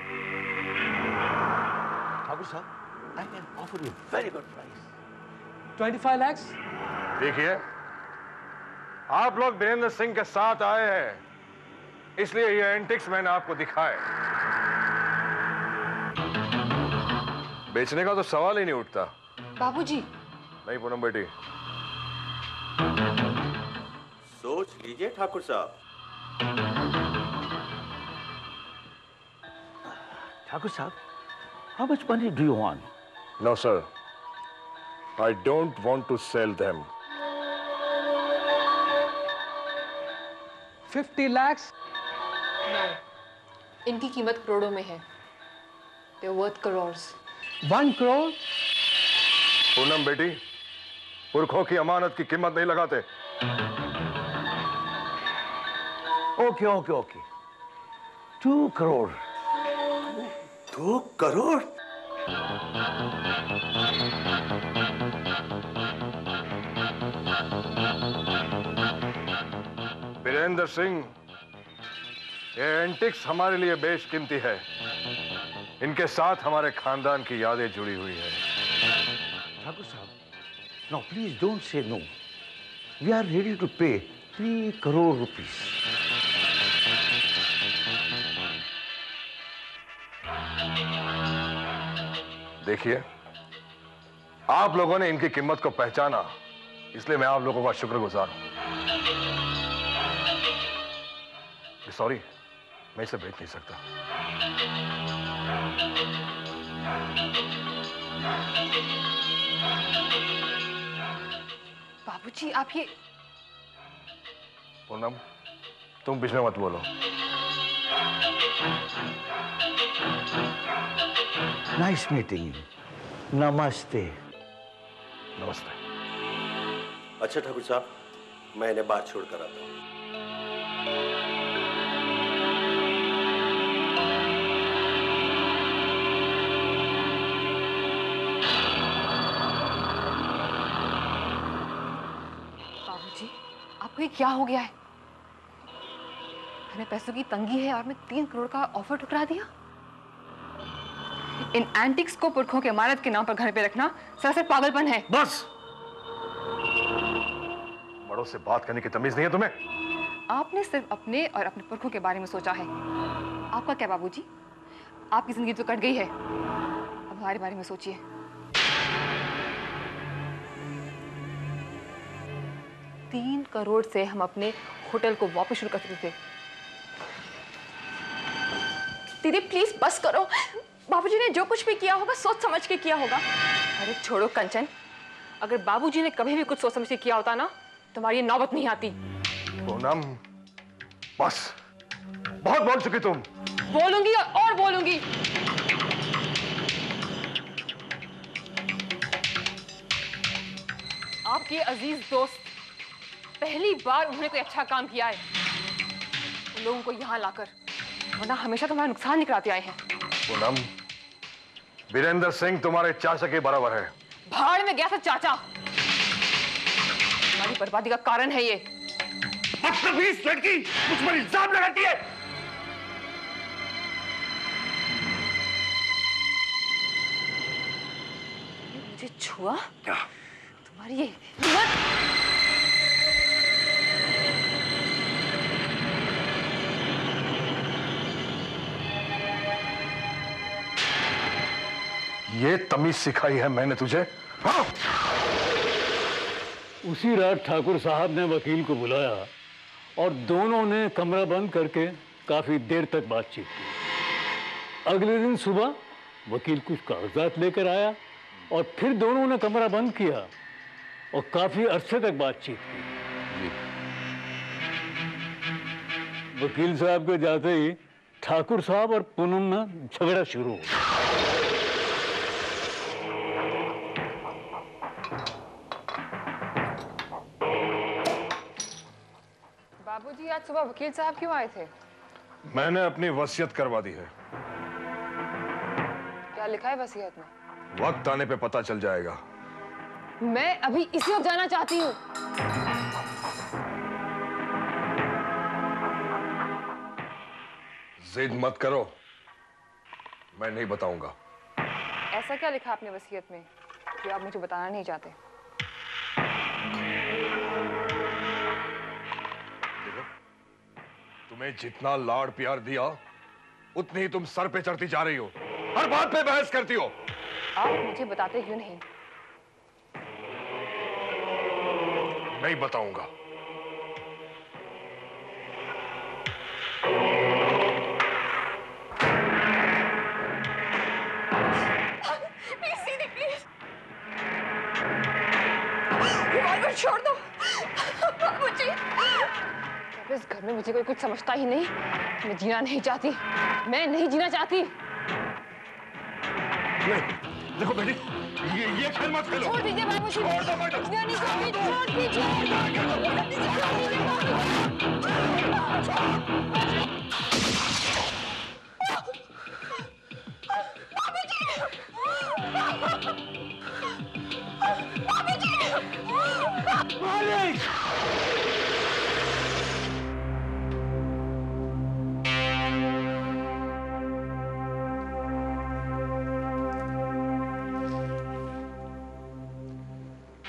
ठाकुर साहब, I can offer you very good price. 25 lakhs? देखिए, आप लोग वीरेंद्र सिंह के साथ आए हैं, इसलिए ये एंटिक्स मैंने आपको दिखाए। बेचने का तो सवाल ही नहीं उठता। बाबूजी। नहीं पूनम बेटी। सोच लीजिए ठाकुर साहब। ठाकुर साहब, how much money do you want? No, sir. I don't want to sell them. 50 lakhs? No. इनकी कीमत करोड़ों में है। They're worth crores. 1 crore? Poonam बेटी, पुरखों की अमानत की कीमत नहीं लगाते। Okay, okay, okay. 2 crore. 2 crore? Virendra Singh, ये एंटिक्स हमारे लिए बेशकीमती है। इनके साथ हमारे खानदान की यादें जुड़ी हुई है। ठाकुर साहब, now please don't say no. We are ready to pay 3 crore rupees. देखिए, आप लोगों ने इनकी कीमत को पहचाना, इसलिए मैं आप लोगों का शुक्रगुजार हूं। सॉरी, मैं इसे बेच नहीं सकता। बाबूजी, आप ये पूनम, तुम बीच में मत बोलो। Nice meeting you. Namaste. नमस्ते। अच्छा ठाकुर साहब, मैं इन्हें बात छोड़ कर आता हूँ। बाबूजी, आपको ये क्या हो गया है? हमें पैसों की तंगी है और मैं 3 करोड़ का ऑफर ठुकरा दिया। इन एंटिक्स को पुरखों के अमानत के नाम पर घर पे रखना सरासर पागलपन है। बस, बड़ों से बात करने की तमीज नहीं है तुम्हें? आपने सिर्फ अपने और अपने पुरखों के बारे में सोचा है। आपका क्या बाबूजी? आपकी जिंदगी तो कट गई है, अब हमारे बारे में सोचिए। $3 करोड़ से हम अपने होटल को वापस शुरू कर सकते थे। दीदी प्लीज बस करो। बाबूजी ने जो कुछ भी किया होगा सोच समझ के किया होगा। अरे छोड़ो कंचन, अगर बाबूजी ने कभी भी कुछ सोच समझ के किया होता ना, तुम्हारी ये नौबत नहीं आती। पूनम, बस, बहुत बोल चुकी तुम। बोलूंगी और बोलूंगी। आपके अजीज दोस्त, पहली बार उन्होंने कोई अच्छा काम किया है उन लोगों को यहाँ लाकर, वरना हमेशा तुम्हारा नुकसान निकलाते आए हैं। पूनम, वीरेंद्र सिंह तुम्हारे चाचा के बराबर है। भाड़ में गया था चाचा, हमारी बर्बादी का कारण है ये। बदतमीज लड़की, मुझ पर इल्जाम लगाती है। मुझे छुआ? क्या? तुम्हारी ये ये तमीज सिखाई है मैंने तुझे? हाँ? उसी रात ठाकुर साहब ने वकील को बुलाया और दोनों ने कमरा बंद करके काफी देर तक बातचीत की। अगले दिन सुबह वकील कुछ कागजात लेकर आया और फिर दोनों ने कमरा बंद किया और काफी अरसे तक बातचीत की। वकील साहब के जाते ही ठाकुर साहब और पूनम में झगड़ा शुरू हो गया। बाबूजी आज सुबह वकील साहब क्यों आए थे? मैंने अपनी वसीयत करवा दी है। क्या लिखा है वसीयत में? वक्त आने पे पता चल जाएगा। मैं अभी इसी वक्त जाना चाहती हूँ। जिद मत करो, मैं नहीं बताऊंगा। ऐसा क्या लिखा आपने वसीयत में जो आप मुझे बताना नहीं चाहते? देखो, तुम्हें जितना लाड़ प्यार दिया उतनी ही तुम सर पे चढ़ती जा रही हो, हर बात पे बहस करती हो। आप मुझे बताते क्यों नहीं? नहीं बताऊंगा। रिवॉल्वर छोड़ दो बाबूजी। जब इस घर में मुझे कोई कुछ समझता ही नहीं, मैं जीना नहीं चाहती। मैं नहीं जीना चाहती। देखो बेटी, ये खेल मत खेलो। छोड़ दीजिए बाबूजी। छोड़ दो मैडम। छोड़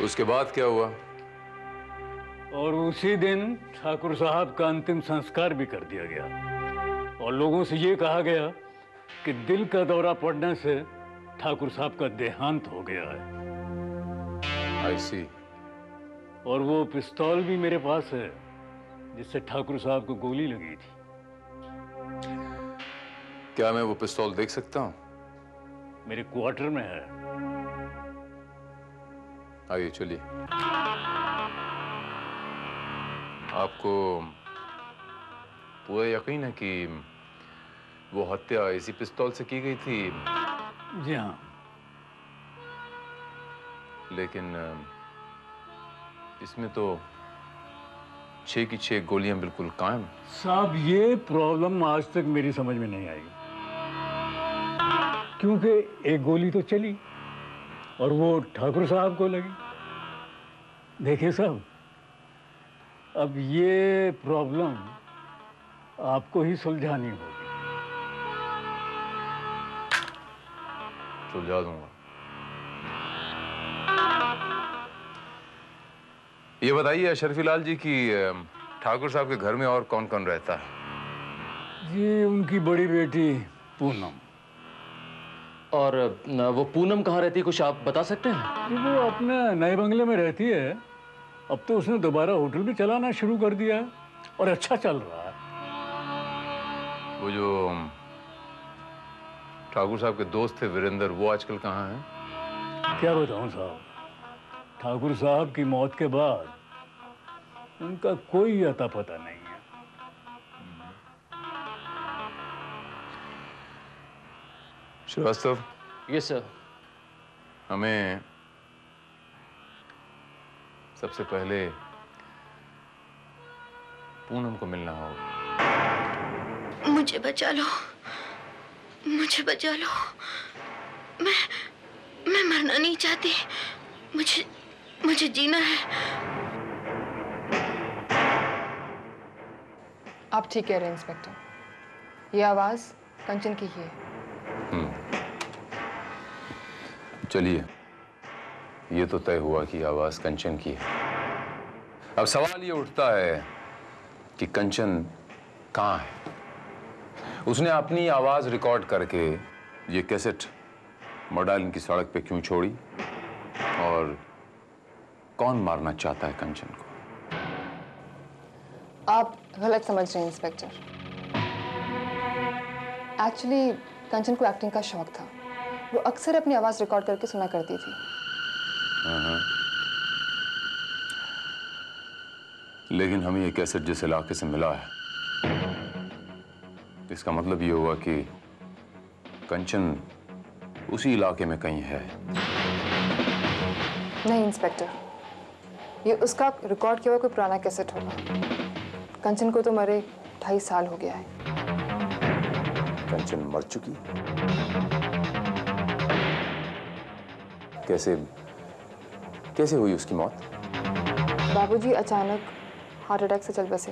उसके बाद क्या हुआ? और उसी दिन ठाकुर साहब का अंतिम संस्कार भी कर दिया गया और लोगों से ये कहा गया कि दिल का दौरा पड़ने से ठाकुर साहब का देहांत हो गया है। I see। और वो पिस्तौल भी मेरे पास है जिससे ठाकुर साहब को गोली लगी थी। क्या मैं वो पिस्तौल देख सकता हूँ? मेरे क्वार्टर में है। आइए चलिए। आपको पूरा यकीन है कि वो हत्या इसी पिस्तौल से की गई थी? जी हाँ। लेकिन इसमें तो 6 की 6 गोलियां बिल्कुल कायम। साहब, ये प्रॉब्लम आज तक मेरी समझ में नहीं आई, क्योंकि एक गोली तो चली और वो ठाकुर साहब को लगी। देखिए साहब, अब ये प्रॉब्लम आपको ही सुलझानी होगी। सुलझा दूंगा। ये बताइए अशरफी लाल जी की ठाकुर साहब के घर में और कौन कौन रहता है? जी, उनकी बड़ी बेटी पूनम। और वो पूनम कहाँ रहती है, कुछ आप बता सकते हैं? जी, वो अपने नए बंगले में रहती है। अब तो उसने दोबारा होटल भी चलाना शुरू कर दिया है और अच्छा चल रहा है। वो जो ठाकुर साहब के दोस्त थे वीरेंद्र, वो आजकल कहाँ हैं? क्या बताऊं साहब, ठाकुर साहब की मौत के बाद उनका कोई अता पता नहीं है। श्रीवास्तव। Yes sir. हमें सबसे पहले पूनम को मिलना होगा। मुझे बचा लो, मुझे बचा लो। मैं मरना नहीं चाहती। मुझे जीना है। आप ठीक कह रहे हैं इंस्पेक्टर, ये आवाज कंचन की ही है। चलिए, ये तो तय हुआ कि आवाज कंचन की है। अब सवाल ये उठता है कि कंचन कहाँ है? उसने अपनी आवाज रिकॉर्ड करके ये कैसेट मॉडल की सड़क पे क्यों छोड़ी? और कौन मारना चाहता है कंचन को? आप गलत समझ रहे हैं इंस्पेक्टर। एक्चुअली कंचन को एक्टिंग का शौक था। वो अक्सर अपनी आवाज रिकॉर्ड करके सुना करती थी। लेकिन हमें ये कैसेट जिस इलाके से मिला है, इसका मतलब ये हुआ कि कंचन उसी इलाके में कहीं है। नहीं इंस्पेक्टर, ये उसका रिकॉर्ड किया हुआ कोई पुराना कैसेट होगा। कंचन को तो मरे 2.5 साल हो गया है। कंचन मर चुकी? कैसे कैसे हुई उसकी मौत? बाबूजी अचानक हार्ट अटैक से चल बसे।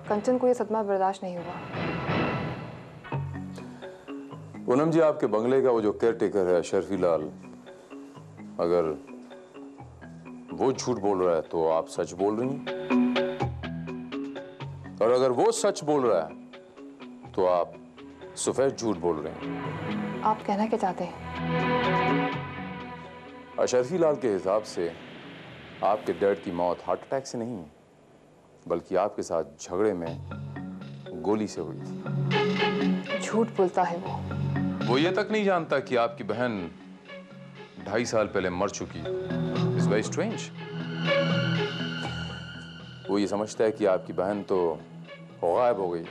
कंचन को ये सदमा बर्दाश्त नहीं हुआ। पूनम जी, आपके बंगले का वो जो केयर टेकर है शर्फी लाल, अगर वो झूठ बोल रहा है तो आप सच बोल रही हैं, और अगर वो सच बोल रहा है तो आप सफेद झूठ बोल रहे हैं। आप कहना क्या चाहते हैं? शर्फी लाल के हिसाब से आपके डैड की मौत हार्ट अटैक से नहीं, बल्कि आपके साथ झगड़े में गोली से हुई थी। झूठ बोलता है वो ये तक नहीं जानता कि आपकी बहन 2.5 साल पहले मर चुकी। It's very strange. वो ये समझता है कि आपकी बहन तो गायब हो गई।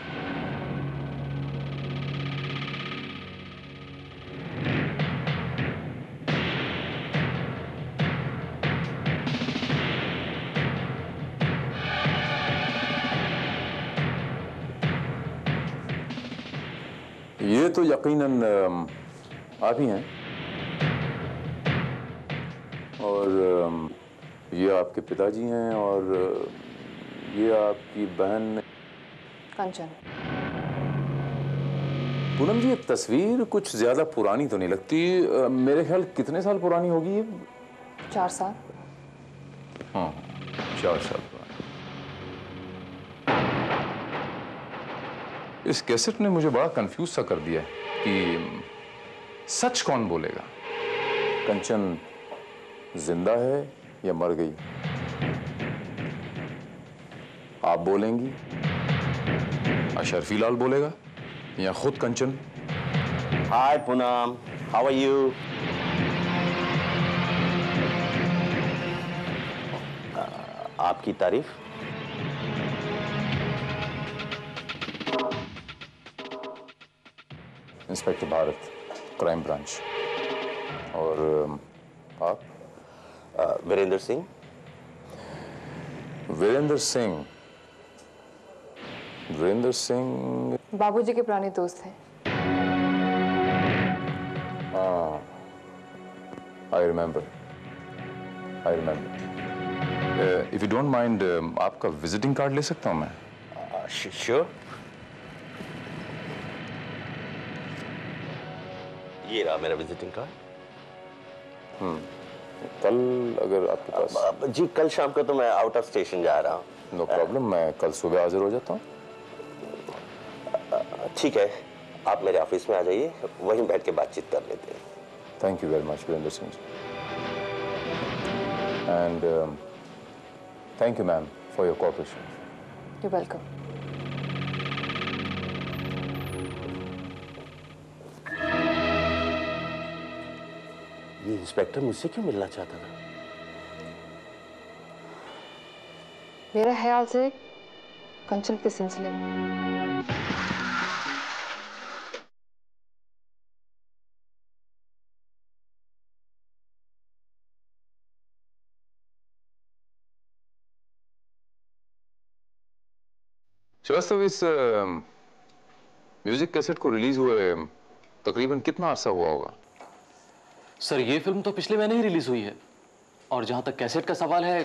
ये तो यकीनन आप ही हैं, और ये आपके पिताजी हैं, और ये आपकी बहन कंचन। पूनम जी, ये तस्वीर कुछ ज्यादा पुरानी तो नहीं लगती। मेरे ख्याल कितने साल पुरानी होगी ये? 4 साल। हाँ, 4 साल पुरानी। इस कैसेट ने मुझे बड़ा कंफ्यूज सा कर दिया कि सच कौन बोलेगा, कंचन जिंदा है या मर गई? आप बोलेंगी, शर्फी लाल बोलेगा, या खुद कंचन? हाय पूनम, हाउ आर यू? आपकी तारीफ। Inspector Bharat, crime branch. और आप? वीरेंद्र सिंह। वीरेंद्र सिंह। वीरेंद्र सिंह बाबूजी के पुराने दोस्त हैं। I remember. If you don't mind, आपका विजिटिंग कार्ड ले सकता हूं मैं? श्योर। ये रहा मेरा विजिटिंग कार्ड। कल अगर आपके पास? जी कल शाम को तो मैं आउट ऑफ स्टेशन जा रहा हूँ। नो प्रॉब्लम, मैं कल सुबह हाजिर हो जाता हूँ। ठीक है, आप मेरे ऑफिस में आ जाइए, वहीं बैठ के बातचीत कर लेते हैं। Thank you very much Virendra Singh ji, and thank you ma'am for your cooperation. You welcome. ये इंस्पेक्टर मुझसे क्यों मिलना चाहता था? मेरे ख्याल से कंचन के सिलसिले में। श्रीवास्तव, इस म्यूजिक कैसेट को रिलीज हुए तकरीबन कितना अरसा हुआ होगा? सर, ये फिल्म तो पिछले महीने ही रिलीज हुई है, और जहां तक कैसेट का सवाल है,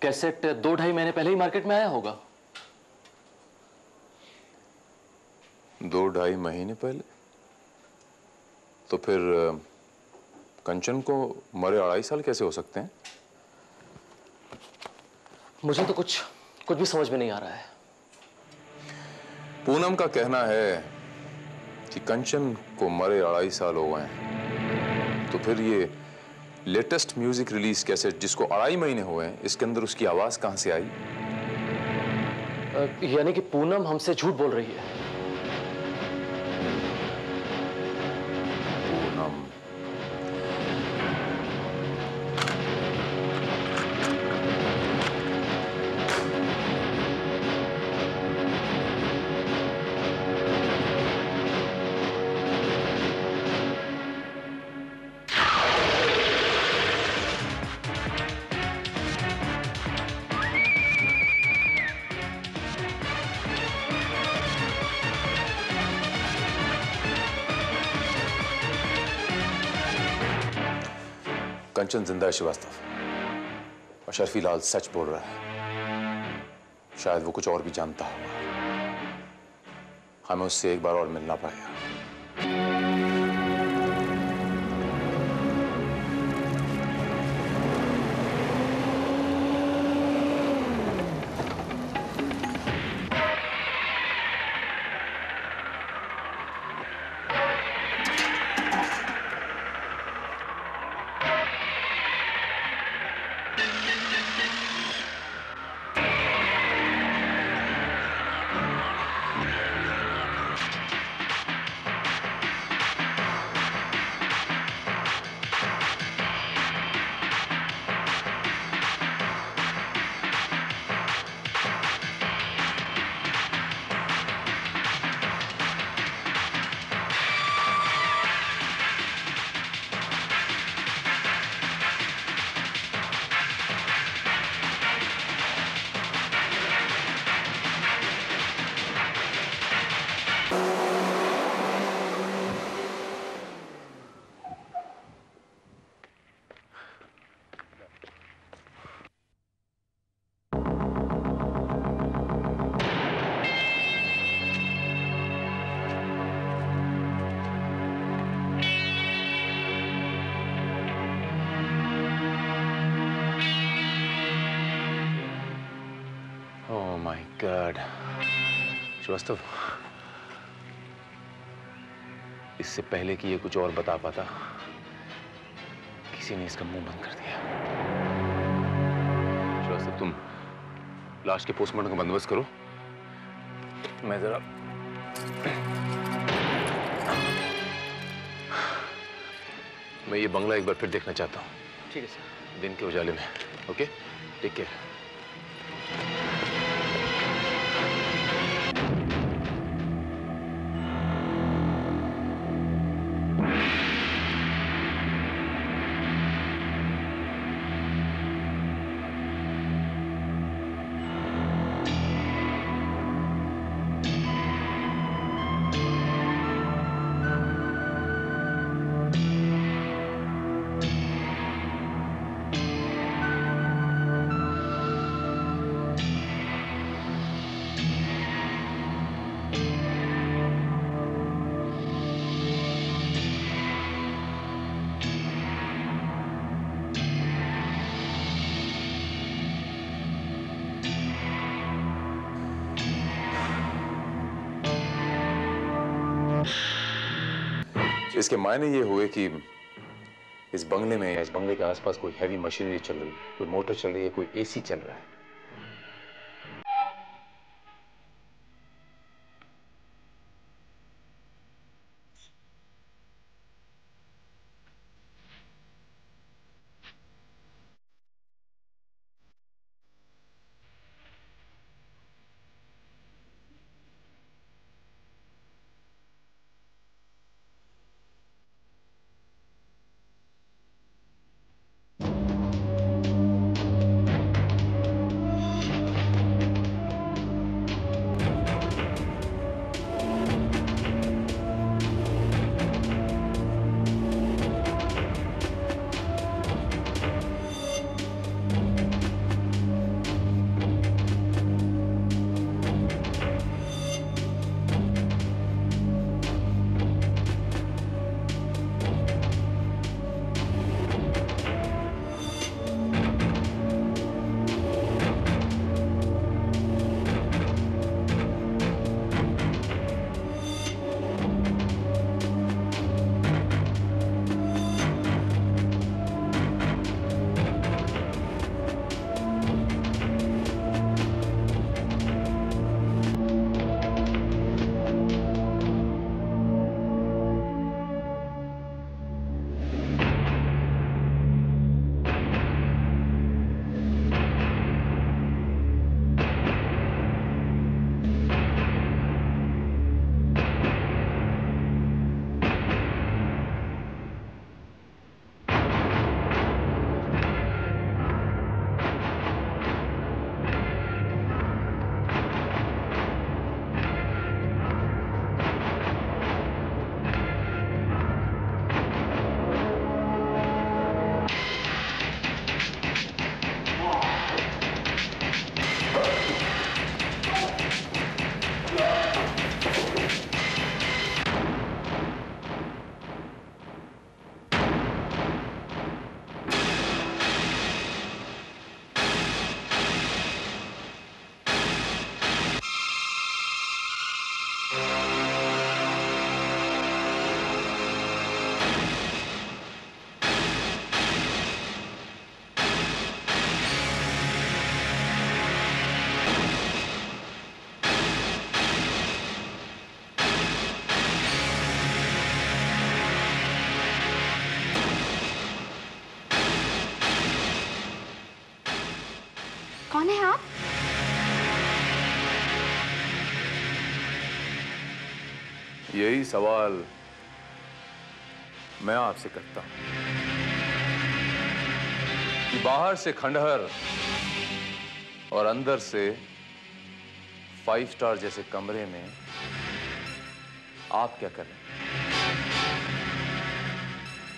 कैसेट 2-2.5 महीने पहले ही मार्केट में आया होगा। 2-2.5 महीने पहले? तो फिर कंचन को मरे 2.5 साल कैसे हो सकते हैं? मुझे तो कुछ भी समझ में नहीं आ रहा है। पूनम का कहना है कि कंचन को मरे 2.5 साल हो गए हैं, तो फिर ये लेटेस्ट म्यूजिक रिलीज कैसेट जिसको 2.5 महीने हुए हैं, इसके अंदर उसकी आवाज कहां से आई? यानी कि पूनम हमसे झूठ बोल रही है। पूनम? कंचन जिंदा है श्रीवास्तव, और शर्फी लाल सच बोल रहा है। शायद वो कुछ और भी जानता होगा, हमें उससे एक बार और मिलना पड़ेगा। गॉड श्रीवास्तव, इससे पहले कि ये कुछ और बता पाता, किसी ने इसका मुंह बंद कर दिया। श्रीवास्तव, तुम लाश के पोस्टमार्टम का बंदोबस्त करो, मैं जरा मैं ये बंगला एक बार फिर देखना चाहता हूँ। ठीक है सर। दिन के उजाले में। Okay, take care. इसके मायने ये हुए कि इस बंगले में या इस बंगले के आसपास कोई हैवी मशीनरी चल रही है, कोई मोटर चल रही है, कोई एसी चल रहा है। कौन है आप? यही सवाल मैं आपसे करता हूं कि बाहर से खंडहर और अंदर से 5 स्टार जैसे कमरे में आप क्या कर रहे हैं?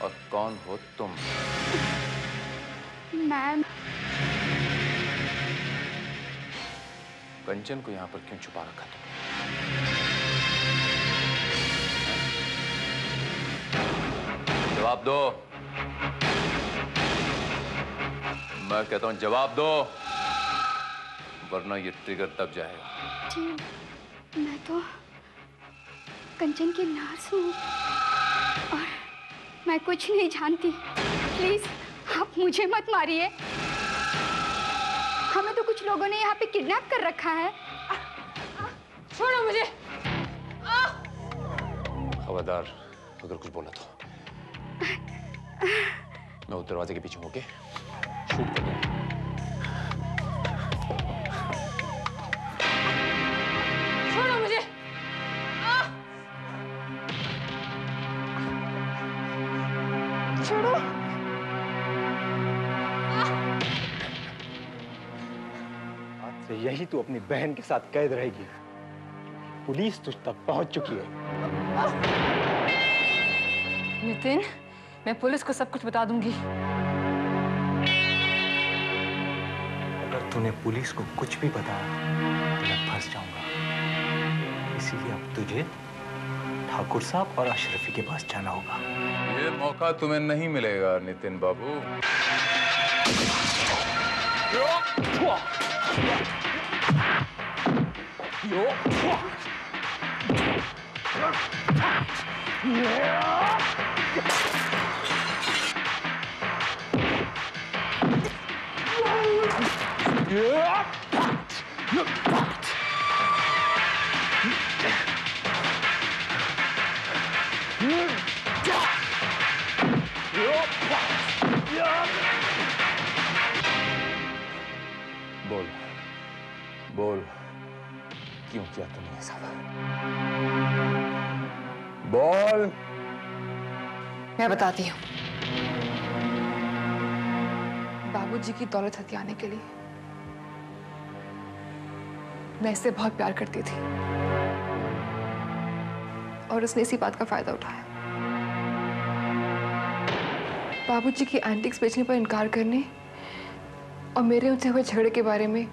और कौन हो तुम? मैम, कंचन को यहां पर क्यों छुपा रखा तुमने? जवाब दो। मैं कहता हूं जवाब दो, वरना ये ट्रिगर दब जाएगा। जी, मैं तो कंचन की नर्स हूँ और मैं कुछ नहीं जानती। प्लीज आप मुझे मत मारिए। हमें तो कुछ लोगों ने यहाँ पे किडनैप कर रखा है। छोड़ो मुझे। खबरदार अगर कुछ बोला तो मैं उस दरवाजे के पीछे होके शूट कर दूंगा। छोड़ो मुझे। छोड़ो। आज से यही तू अपनी बहन के साथ कैद रहेगी। पुलिस तुझ तक पहुंच चुकी है। नितिन, मैं पुलिस को सब कुछ बता दूंगी। अगर तूने पुलिस को कुछ भी बताया तो मैं फंस जाऊंगा। इसीलिए अब तुझे ठाकुर साहब और अशरफी के पास जाना होगा। ये मौका तुम्हें नहीं मिलेगा नितिन बाबू। बोल बोल, क्यों किया तुमने ऐसा? बोल। मैं बताती हूँ। बाबूजी की दौलत हथियाने के लिए मैं इससे बहुत प्यार करती थी और उसने इसी बात का फायदा उठाया। बाबूजी की एंटिक्स बेचने पर इनकार करने और मेरे उनसे हुए झगड़े के बारे में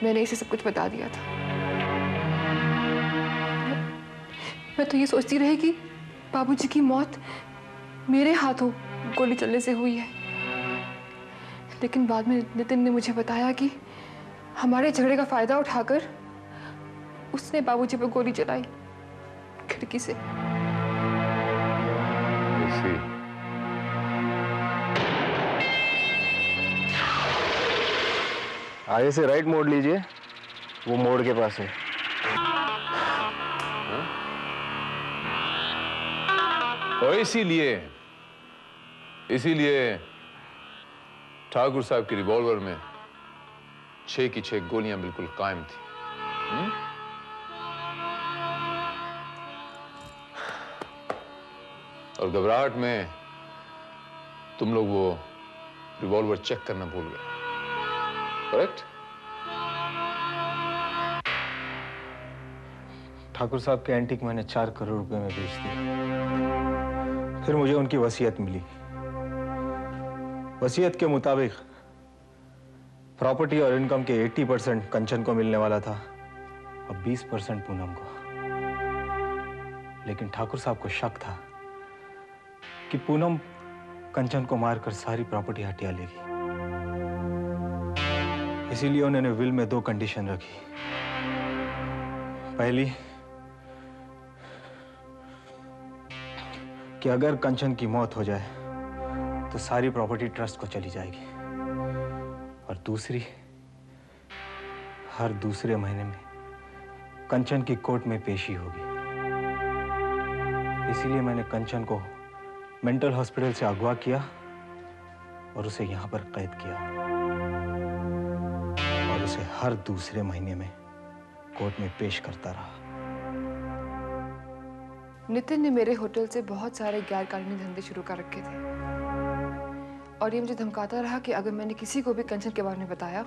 मैंने इसे सब कुछ बता दिया था। मैं तो ये सोचती रही कि बाबूजी की मौत मेरे हाथों गोली चलने से हुई है, लेकिन बाद में नितिन ने मुझे बताया कि हमारे झगड़े का फायदा उठाकर उसने बाबूजी पर गोली चलाई खिड़की से। आगे से राइट मोड़ लीजिए, वो मोड़ के पास है। और इसीलिए ठाकुर साहब की रिवॉल्वर में 6 की 6 गोलियां बिल्कुल कायम थी। और घबराहट में तुम लोग वो रिवॉल्वर चेक करना भूल गए, करेक्ट? ठाकुर साहब के एंटीक मैंने 4 करोड़ रुपए में बेच दिए। फिर मुझे उनकी वसीयत मिली। वसीयत के मुताबिक प्रॉपर्टी और इनकम के 80% कंचन को मिलने वाला था और 20% पूनम को। लेकिन ठाकुर साहब को शक था कि पूनम कंचन को मारकर सारी प्रॉपर्टी हटिया लेगी। इसीलिए उन्होंने विल में 2 कंडीशन रखी। पहली कि अगर कंचन की मौत हो जाए तो सारी प्रॉपर्टी ट्रस्ट को चली जाएगी, और दूसरी, हर दूसरे महीने में कंचन की कोर्ट में पेशी होगी। इसीलिए मैंने कंचन को मेंटल हॉस्पिटल से अगवा किया और उसे यहां पर कैद किया। और उसे हर दूसरे महीने में कोर्ट में पेश करता रहा। नितिन ने मेरे होटल से बहुत सारे गैर कानूनी धंधे शुरू कर रखे थे और ये मुझे धमकाता रहा कि अगर मैंने किसी को भी कंचन के बारे में बताया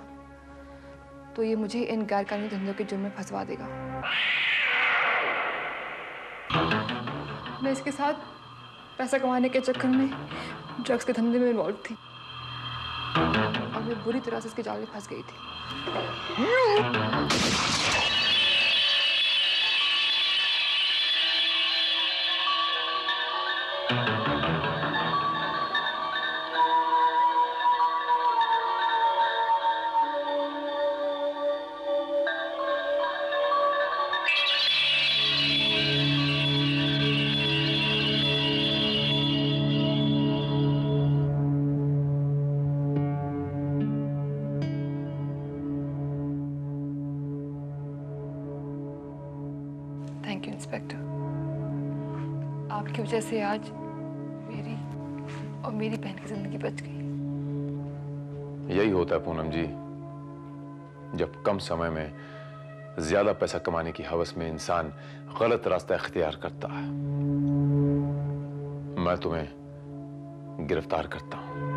तो ये मुझे इन गैर कानूनी धंधों के जुर्म में फंसवा देगा। मैं इसके साथ पैसा कमाने के चक्कर में ड्रग्स के धंधे में इन्वॉल्व थी और मैं बुरी तरह से इसके जाल में फंस गई थी। थैंक यू इंस्पेक्टर, आपकी वजह से आज मेरी और मेरी बहन की जिंदगी बच गई। यही होता है पूनम जी, जब कम समय में ज्यादा पैसा कमाने की हवस में इंसान गलत रास्ता इख्तियार करता है। मैं तुम्हें गिरफ्तार करता हूं।